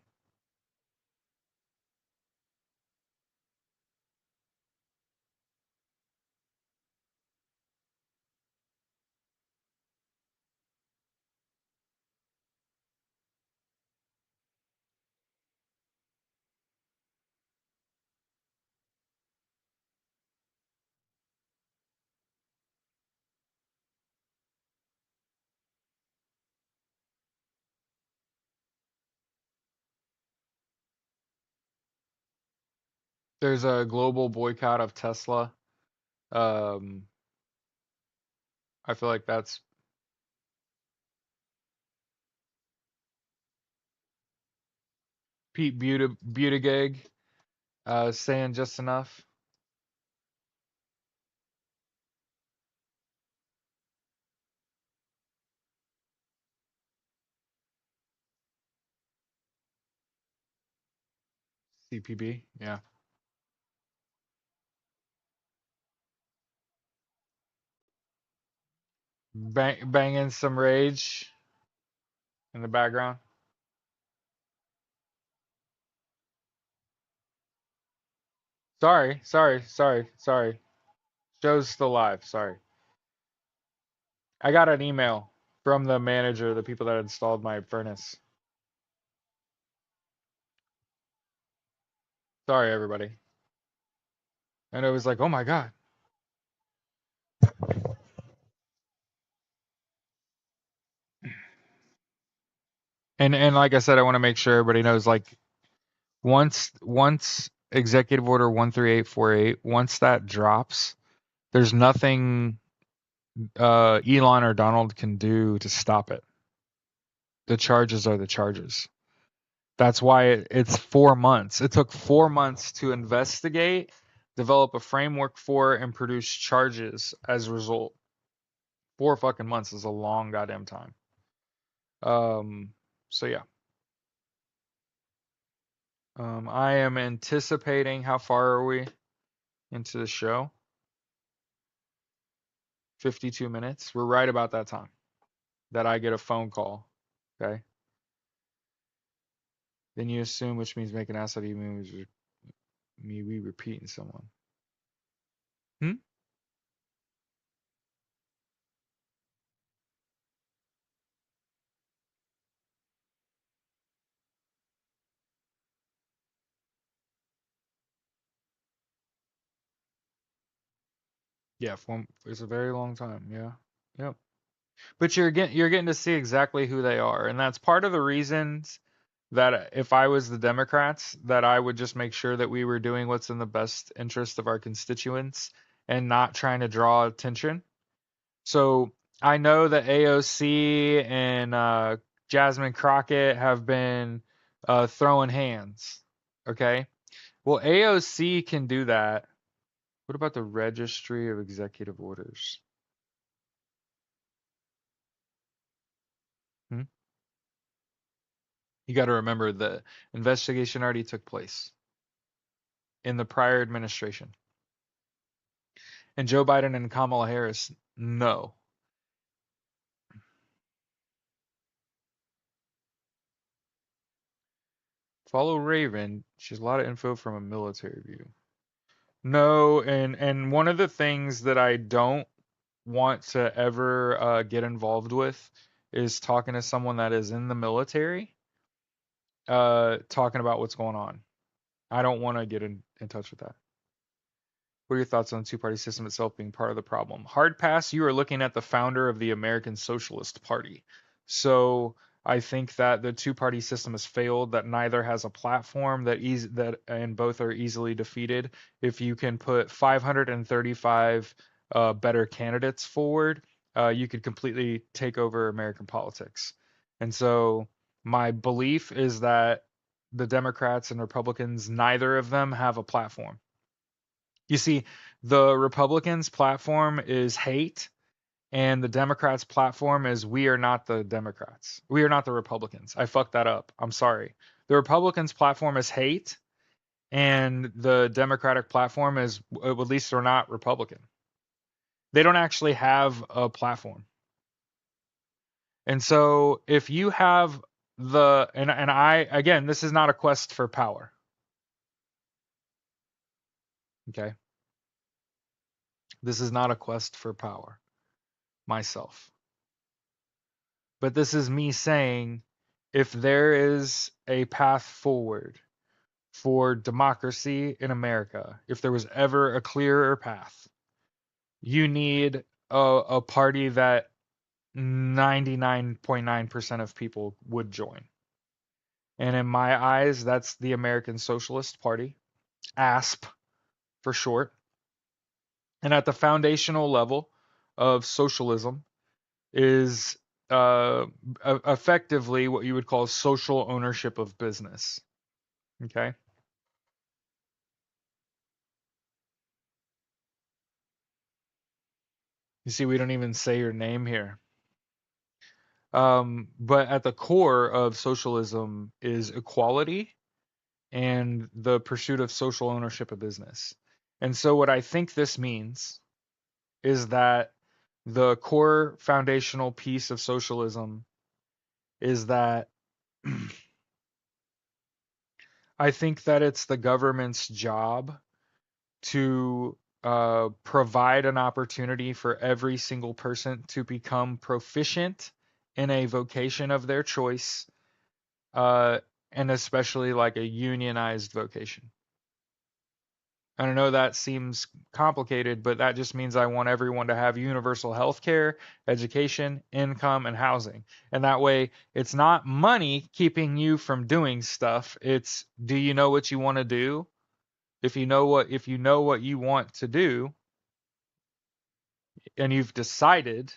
There's a global boycott of Tesla. Um, I feel like that's Pete Buttigieg saying just enough. CPB, yeah. Banging some rage in the background. Sorry. Show's still live. Sorry. I got an email from the manager, the people that installed my furnace. Sorry, everybody. And it was like, oh my God. And like I said, I want to make sure everybody knows, like, once Executive Order 13848, once that drops, there's nothing Elon or Donald can do to stop it. The charges are the charges. That's why it's 4 months. It took 4 months to investigate, develop a framework for, and produce charges as a result. 4 fucking months is a long goddamn time. Um, so yeah. I am anticipating, how far are we into the show? 52 minutes. We're right about that time that I get a phone call. Okay. Then you assume, which means make an ass out of you, means me we repeating someone. Hmm? Yeah, it's a very long time. Yeah. Yep. But you're getting to see exactly who they are, and that's part of the reasons that if I was the Democrats, that I would just make sure that we were doing what's in the best interest of our constituents and not trying to draw attention. So I know that AOC and Jasmine Crockett have been throwing hands. Okay. Well, AOC can do that. What about the Registry of Executive Orders? Hmm? You got to remember the investigation already took place in the prior administration. And Joe Biden and Kamala Harris, no. Follow Raven. She has a lot of info from a military view. No, and one of the things that I don't want to ever get involved with is talking to someone that is in the military, talking about what's going on. I don't want to get in touch with that. What are your thoughts on the two-party system itself being part of the problem? Hard pass, you are looking at the founder of the American Socialist Party. So I think that the two-party system has failed, that neither has a platform, that and both are easily defeated. If you can put 535 better candidates forward, you could completely take over American politics. And so my belief is that the Democrats and Republicans, neither of them have a platform. You see, the Republicans' platform is hate, and the Democrats' platform is we are not the Democrats. We are not the Republicans. I fucked that up. I'm sorry. The Republicans' platform is hate, and the Democratic platform is, at least they're not Republican. They don't actually have a platform. And so if you have and I, again, this is not a quest for power. Okay. This is not a quest for power myself. But this is me saying, if there is a path forward for democracy in America, if there was ever a clearer path, you need a party that 99.9% of people would join. And in my eyes, that's the American Socialist Party. ASP for short. And at the foundational level of socialism is effectively what you would call social ownership of business. Okay. You see, we don't even say your name here. But at the core of socialism is equality and the pursuit of social ownership of business. And so, what I think this means is that the core foundational piece of socialism is that I think that it's the government's job to provide an opportunity for every single person to become proficient in a vocation of their choice, uh, and especially like a unionized vocation. I know that seems complicated, but that just means I want everyone to have universal health care, education, income, and housing. And that way, it's not money keeping you from doing stuff. It's, do you know what you want to do? If you know what you want to do and you've decided,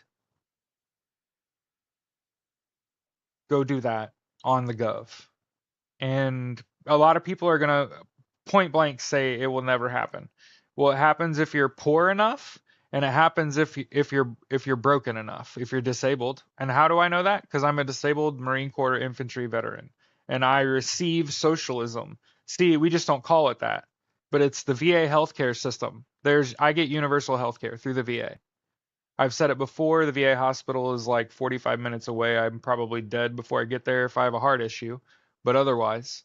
go do that on the gov. And a lot of people are going to point blank say it will never happen. Well, it happens if you're poor enough, and it happens if you're broken enough, if you're disabled. And how do I know that? Because I'm a disabled Marine Corps infantry veteran, and I receive socialism. See, we just don't call it that, but it's the VA healthcare system. I get universal healthcare through the VA. I've said it before, the VA hospital is like 45 minutes away. I'm probably dead before I get there if I have a heart issue, but otherwise.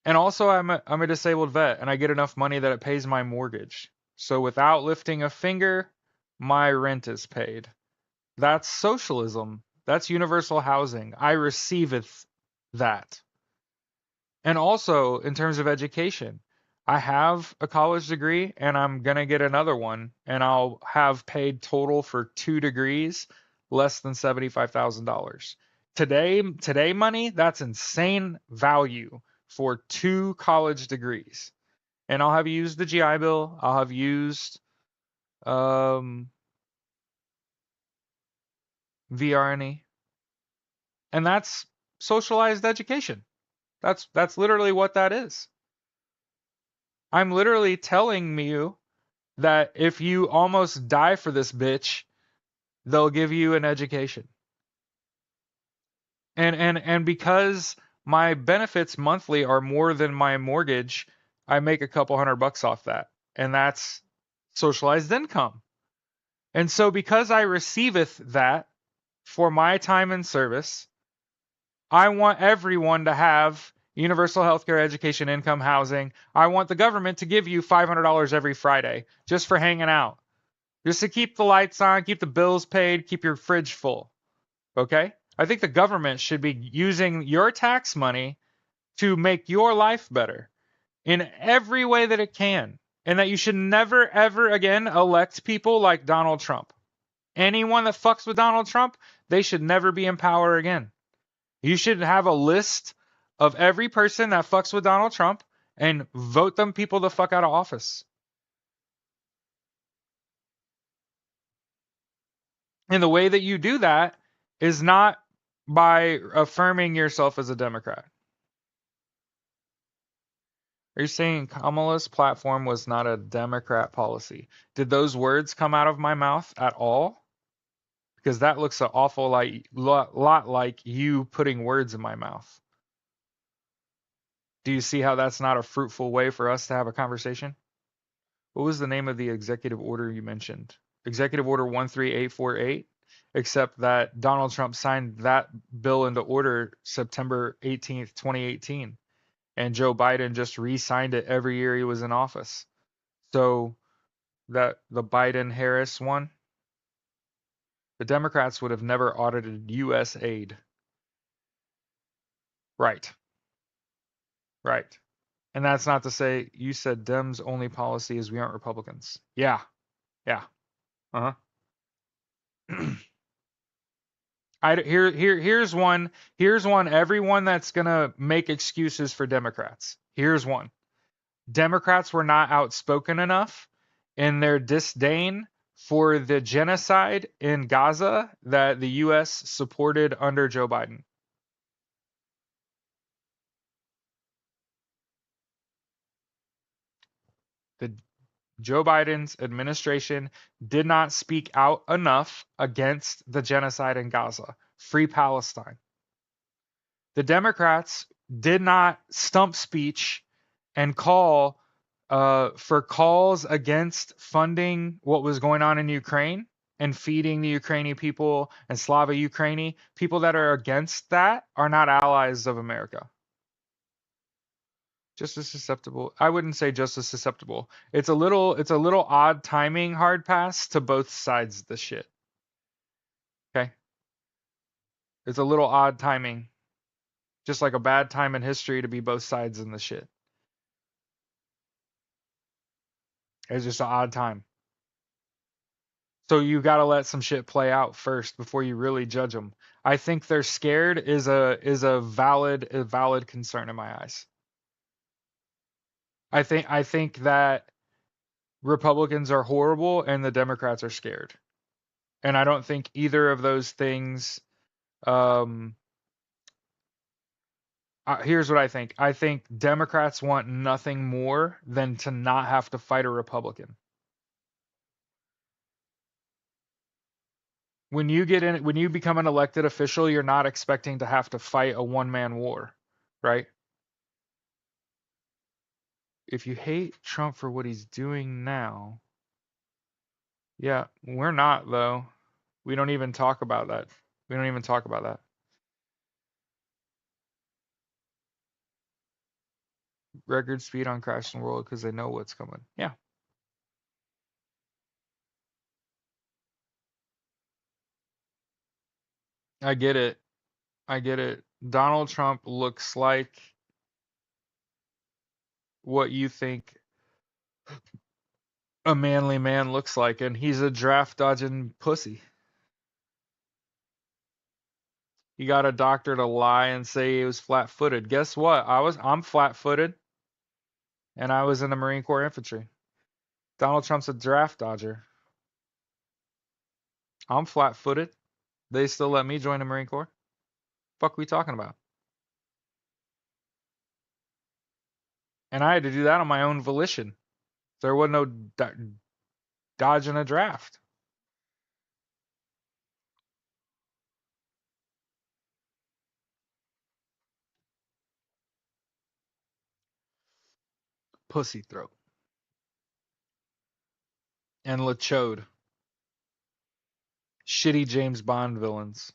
And also, I'm a disabled vet, and I get enough money that it pays my mortgage. So without lifting a finger, my rent is paid. That's socialism. That's universal housing. I receiveth that. And also, in terms of education, I have a college degree, and I'm gonna get another one, and I'll have paid total for 2 degrees less than $75,000. Today money, that's insane value for 2 college degrees. And I'll have used the GI Bill. I'll have used um, VRNE, and that's socialized education. That's literally what that is. I'm literally telling you that if you almost die for this bitch, they'll give you an education. And because my benefits monthly are more than my mortgage, I make a couple $100 off that. And that's socialized income. And so because I receiveth that for my time and service, I want everyone to have universal healthcare, education, income, housing. I want the government to give you $500 every Friday just for hanging out. Just to keep the lights on, keep the bills paid, keep your fridge full. Okay? I think the government should be using your tax money to make your life better in every way that it can. And that you should never, ever again elect people like Donald Trump. Anyone that fucks with Donald Trump, they should never be in power again. You should have a list of every person that fucks with Donald Trump and vote them people the fuck out of office. And the way that you do that is not by affirming yourself as a Democrat. Are you saying Kamala's platform was not a Democrat policy? Did those words come out of my mouth at all? Because that looks an awful lot like you putting words in my mouth. Do you see how that's not a fruitful way for us to have a conversation? What was the name of the executive order you mentioned? Executive Order 13848, except that Donald Trump signed that bill into order September 18th, 2018, and Joe Biden just re-signed it every year he was in office. So that the Biden-Harris one, the Democrats would have never audited U.S. aid. Right, right. And that's not to say you said Dems' only policy is we aren't Republicans. Yeah, yeah, uh-huh. Here's one. Here's one. Everyone that's gonna make excuses for Democrats. Here's one. Democrats were not outspoken enough in their disdain for the genocide in Gaza that the U.S. supported under Joe Biden. The Joe Biden's administration did not speak out enough against the genocide in Gaza. Free Palestine. The Democrats did not stump speech and call for calls against funding what was going on in Ukraine and feeding the Ukrainian people and Slava Ukraini. People that are against that are not allies of America. Just as susceptible. I wouldn't say just as susceptible. It's a little odd timing hard pass to both sides of the shit. Okay? It's a little odd timing. Just like a bad time in history to be both sides in the shit. It's just an odd time. So you got to let some shit play out first before you really judge them. I think they're scared is a valid concern in my eyes. I think that Republicans are horrible and the Democrats are scared. And I don't think either of those things here's what I think. I think Democrats want nothing more than to not have to fight a Republican. When you become an elected official, you're not expecting to have to fight a one-man war, right? If you hate Trump for what he's doing now, yeah, we're not though. We don't even talk about that. We don't even talk about that. Record speed on Crashing World because they know what's coming. Yeah, I get it. I get it. Donald Trump looks like what you think a manly man looks like, and he's a draft dodging pussy. He got a doctor to lie and say he was flat footed. Guess what? I'm flat footed and I was in the Marine Corps infantry. Donald Trump's a draft dodger. I'm flat footed. They still let me join the Marine Corps. Fuck we talking about? And I had to do that on my own volition. There was no dodging a draft. Pussy throat. And LeChode. Shitty James Bond villains.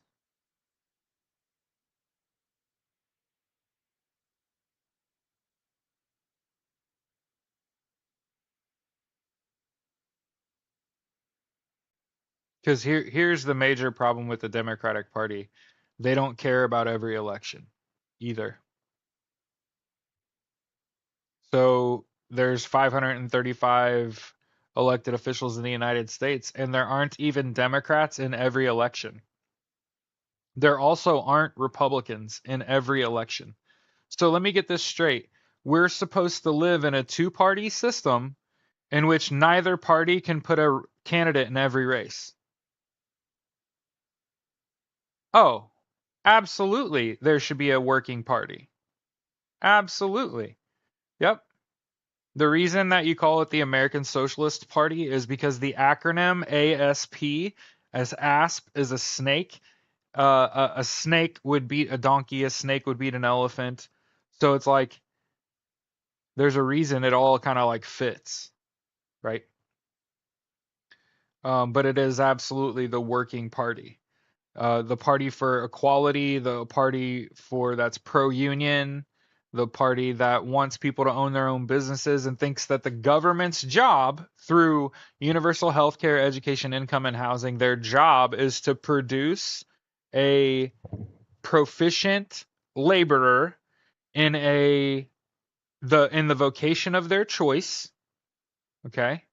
Because here's the major problem with the Democratic Party. They don't care about every election either. So there's 535 elected officials in the United States, and there aren't even Democrats in every election. There also aren't Republicans in every election. So let me get this straight. We're supposed to live in a two-party system in which neither party can put a candidate in every race. Oh, absolutely, there should be a working party. Absolutely. Yep. The reason that you call it the American Socialist Party is because the acronym ASP, as ASP, is a snake. A snake would beat a donkey. A snake would beat an elephant. So it's like there's a reason it all kind of like fits, right? But it is absolutely the working party. The party for equality, the party for that's pro-union, the party that wants people to own their own businesses and thinks that the government's job through universal health care, education, income, and housing, their job is to produce a proficient laborer in the vocation of their choice. Okay?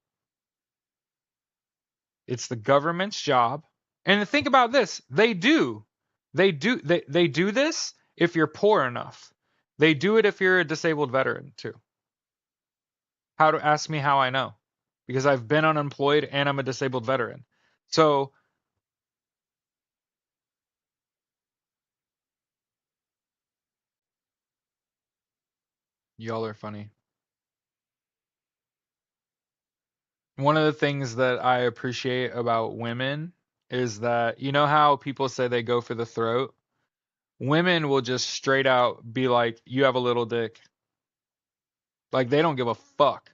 It's the government's job. And think about this, they do. They do this if you're poor enough. They do it if you're a disabled veteran too. How to ask me how I know? Because I've been unemployed and I'm a disabled veteran. So y'all are funny. One of the things that I appreciate about women is that you know how people say they go for the throat? Women will just straight out be like, "You have a little dick." Like they don't give a fuck,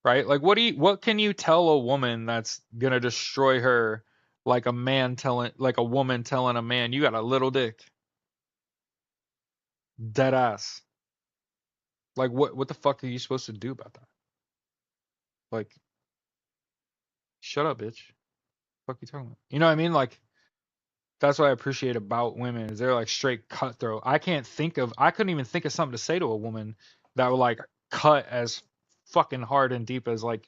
right? Like what can you tell a woman that's gonna destroy her like like a woman telling a man, "You got a little dick." Dead ass. Like what the fuck are you supposed to do about that? Like, shut up, bitch. Fuck you talking about? You know what I mean? Like that's what I appreciate about women is they're like straight cutthroat. I couldn't even think of something to say to a woman that would like cut as fucking hard and deep as like,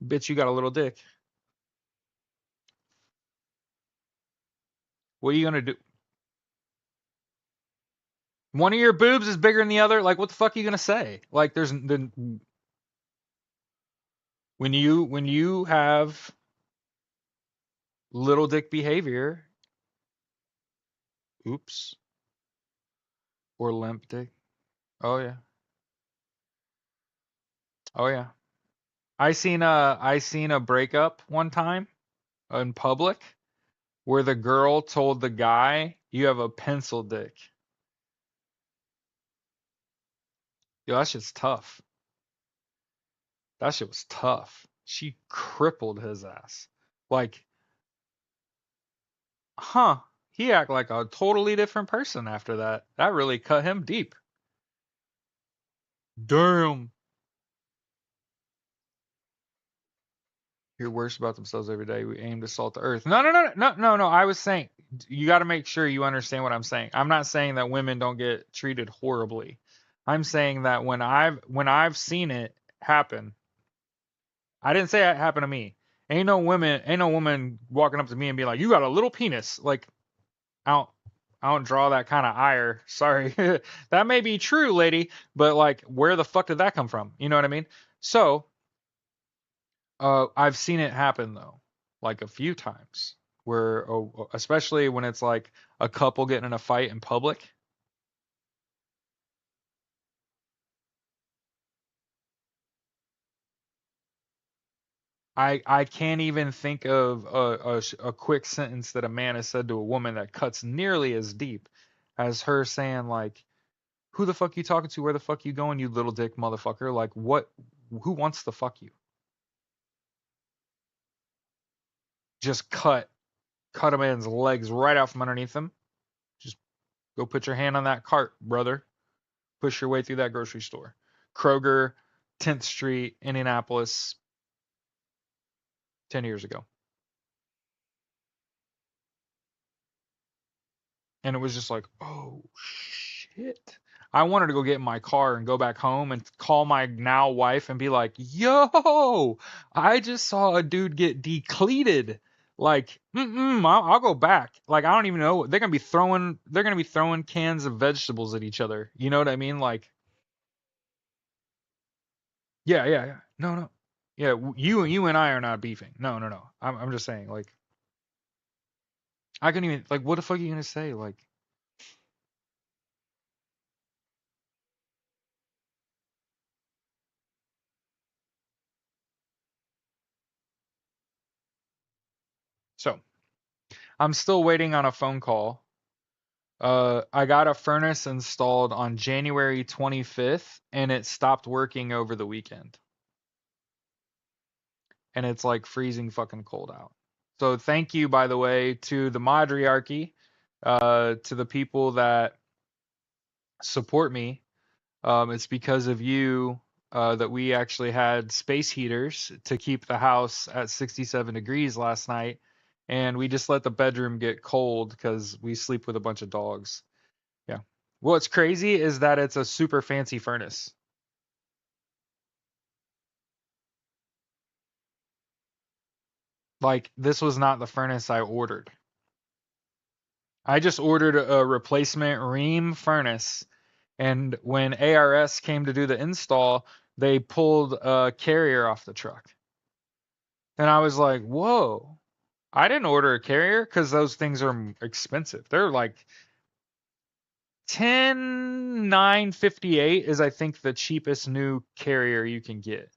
bitch, you got a little dick. What are you gonna do? One of your boobs is bigger than the other. Like, what the fuck are you gonna say? Like, there's then when you have little dick behavior, oops, or limp dick. Oh yeah, oh yeah. I seen a breakup one time in public where the girl told the guy, "You have a pencil dick." Yo, that shit's tough. That shit was tough. She crippled his ass. Like, huh? He act like a totally different person after that. That really cut him deep. Damn. Hear worse about themselves every day. We aim to salt the earth. No, no, no, no, no, no. I was saying you got to make sure you understand what I'm saying. I'm not saying that women don't get treated horribly. I'm saying that when I've seen it happen, I didn't say it happened to me. Ain't no woman walking up to me and be like, "You got a little penis." Like I don't, I don't draw that kind of ire. Sorry, that may be true, lady, but like, where the fuck did that come from? You know what I mean? So I've seen it happen though, like a few times, where especially when it's like a couple getting in a fight in public. I can't even think of a quick sentence that a man has said to a woman that cuts nearly as deep as her saying like, "Who the fuck you talking to? Where the fuck you going, you little dick motherfucker?" Like what? Who wants to fuck you? Just cut a man's legs right out from underneath him. Just go put your hand on that cart, brother. Push your way through that grocery store. Kroger, 10th Street, Indianapolis, 10 years ago. And it was just like, oh shit. I wanted to go get in my car and go back home and call my now wife and be like, yo, I just saw a dude get decleated. Like, I'll go back. Like, I don't even know. They're gonna be throwing cans of vegetables at each other. You know what I mean? Like, yeah, yeah, yeah. No, no. Yeah, you and I are not beefing. No, no, no. I'm just saying, like, I couldn't even like, what the fuck are you gonna say? Like, so I'm still waiting on a phone call. I got a furnace installed on January 25th, and it stopped working over the weekend, and it's like freezing fucking cold out. So thank you, by the way, to the Modriarchy, to the people that support me. It's because of you that we actually had space heaters to keep the house at 67 degrees last night, and we just let the bedroom get cold because we sleep with a bunch of dogs. Yeah. What's crazy is that it's a super fancy furnace. Like this was not the furnace I ordered. I just ordered a replacement Rheem furnace, and when ARS came to do the install, they pulled a carrier off the truck. And I was like, whoa, I didn't order a carrier because those things are expensive. They're like 10,958 is I think the cheapest new carrier you can get.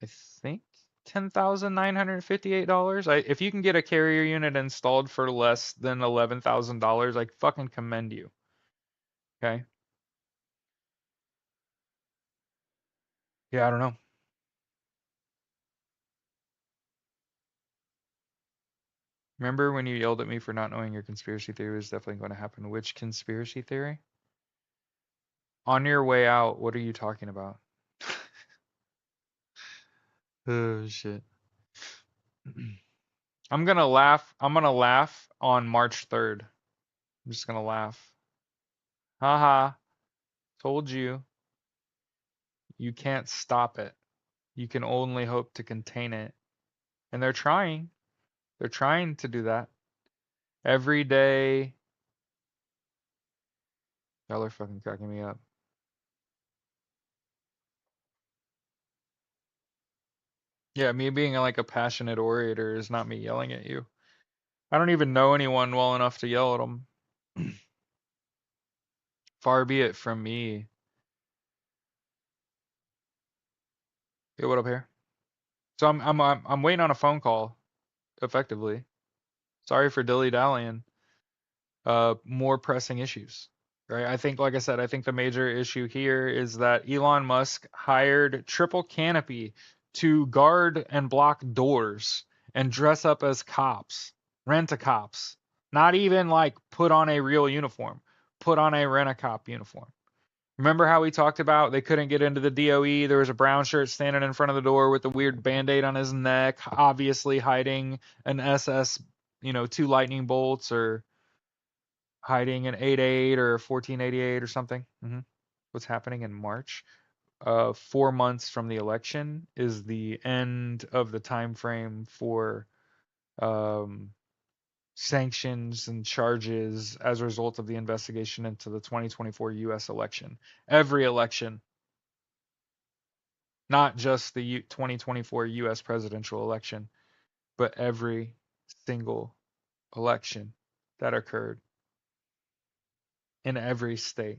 I think $10,958. If you can get a carrier unit installed for less than $11,000, I fucking commend you. Okay. Yeah, I don't know. Remember when you yelled at me for not knowing your conspiracy theory was definitely going to happen? Which conspiracy theory? On your way out, what are you talking about? Oh shit. I'm gonna laugh. I'm gonna laugh on March 3rd. I'm just gonna laugh. Haha. Told you. You can't stop it. You can only hope to contain it. And they're trying. They're trying to do that. Every day. Y'all are fucking cracking me up. Yeah, me being like a passionate orator is not me yelling at you. I don't even know anyone well enough to yell at them. Far be it from me. Hey, what up here? So I'm waiting on a phone call, effectively. Sorry for dilly-dallying. More pressing issues, right? I think, like I said, I think the major issue here is that Elon Musk hired Triple Canopy to guard and block doors and dress up as cops, rent-a-cops. Not even like put on a real uniform, put on a rent-a-cop uniform. Remember how we talked about they couldn't get into the DOE? There was a brown shirt standing in front of the door with a weird band-aid on his neck, obviously hiding an SS, two lightning bolts, or hiding an 88 or 1488 or something. What's happening in March? 4 months from the election is the end of the time frame for um, sanctions and charges as a result of the investigation into the 2024 U.S. election. Every election, not just the 2024 U.S. presidential election, but every single election that occurred in every state.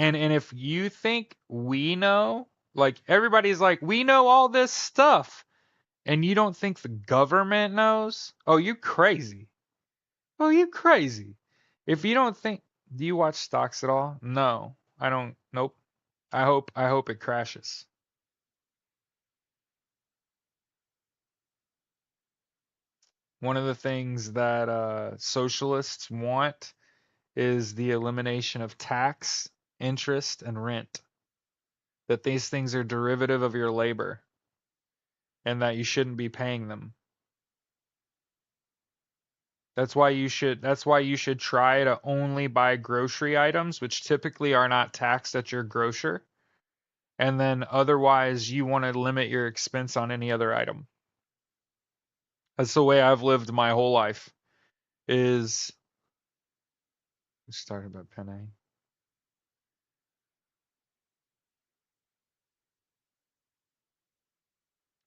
And if you think we know, like everybody's like, we know all this stuff, and you don't think the government knows, oh, you crazy. Oh, you crazy. If you don't think, do you watch stocks at all? No, I don't. Nope. I hope it crashes. One of the things that socialists want is the elimination of tax, interest, and rent. That these things are derivative of your labor and that you shouldn't be paying them. That's why you should try to only buy grocery items, which typically are not taxed at your grocer. And then otherwise you want to limit your expense on any other item. That's the way I've lived my whole life. Is we started about Penne.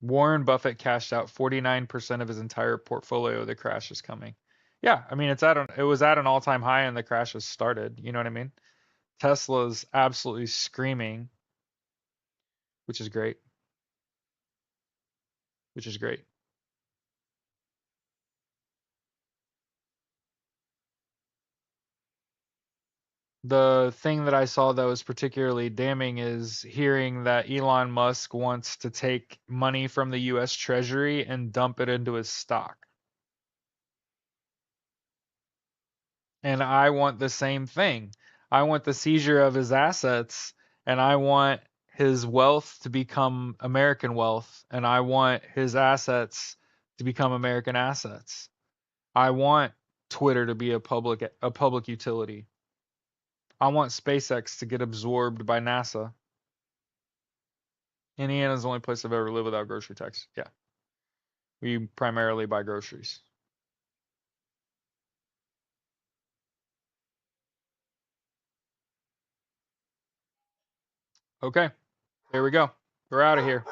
Warren Buffett cashed out 49% of his entire portfolio. The crash is coming. Yeah, I mean it was at an all-time high and the crash has started. You know what I mean? Tesla's absolutely screaming, which is great. Which is great. The thing that I saw that was particularly damning is hearing that Elon Musk wants to take money from the US Treasury and dump it into his stock. And I want the same thing. I want the seizure of his assets, and I want his wealth to become American wealth, and I want his assets to become American assets. I want Twitter to be a public utility. I want SpaceX to get absorbed by NASA. Indiana's the only place I've ever lived without grocery tax. Yeah. We primarily buy groceries. Okay, there we go. We're out of here.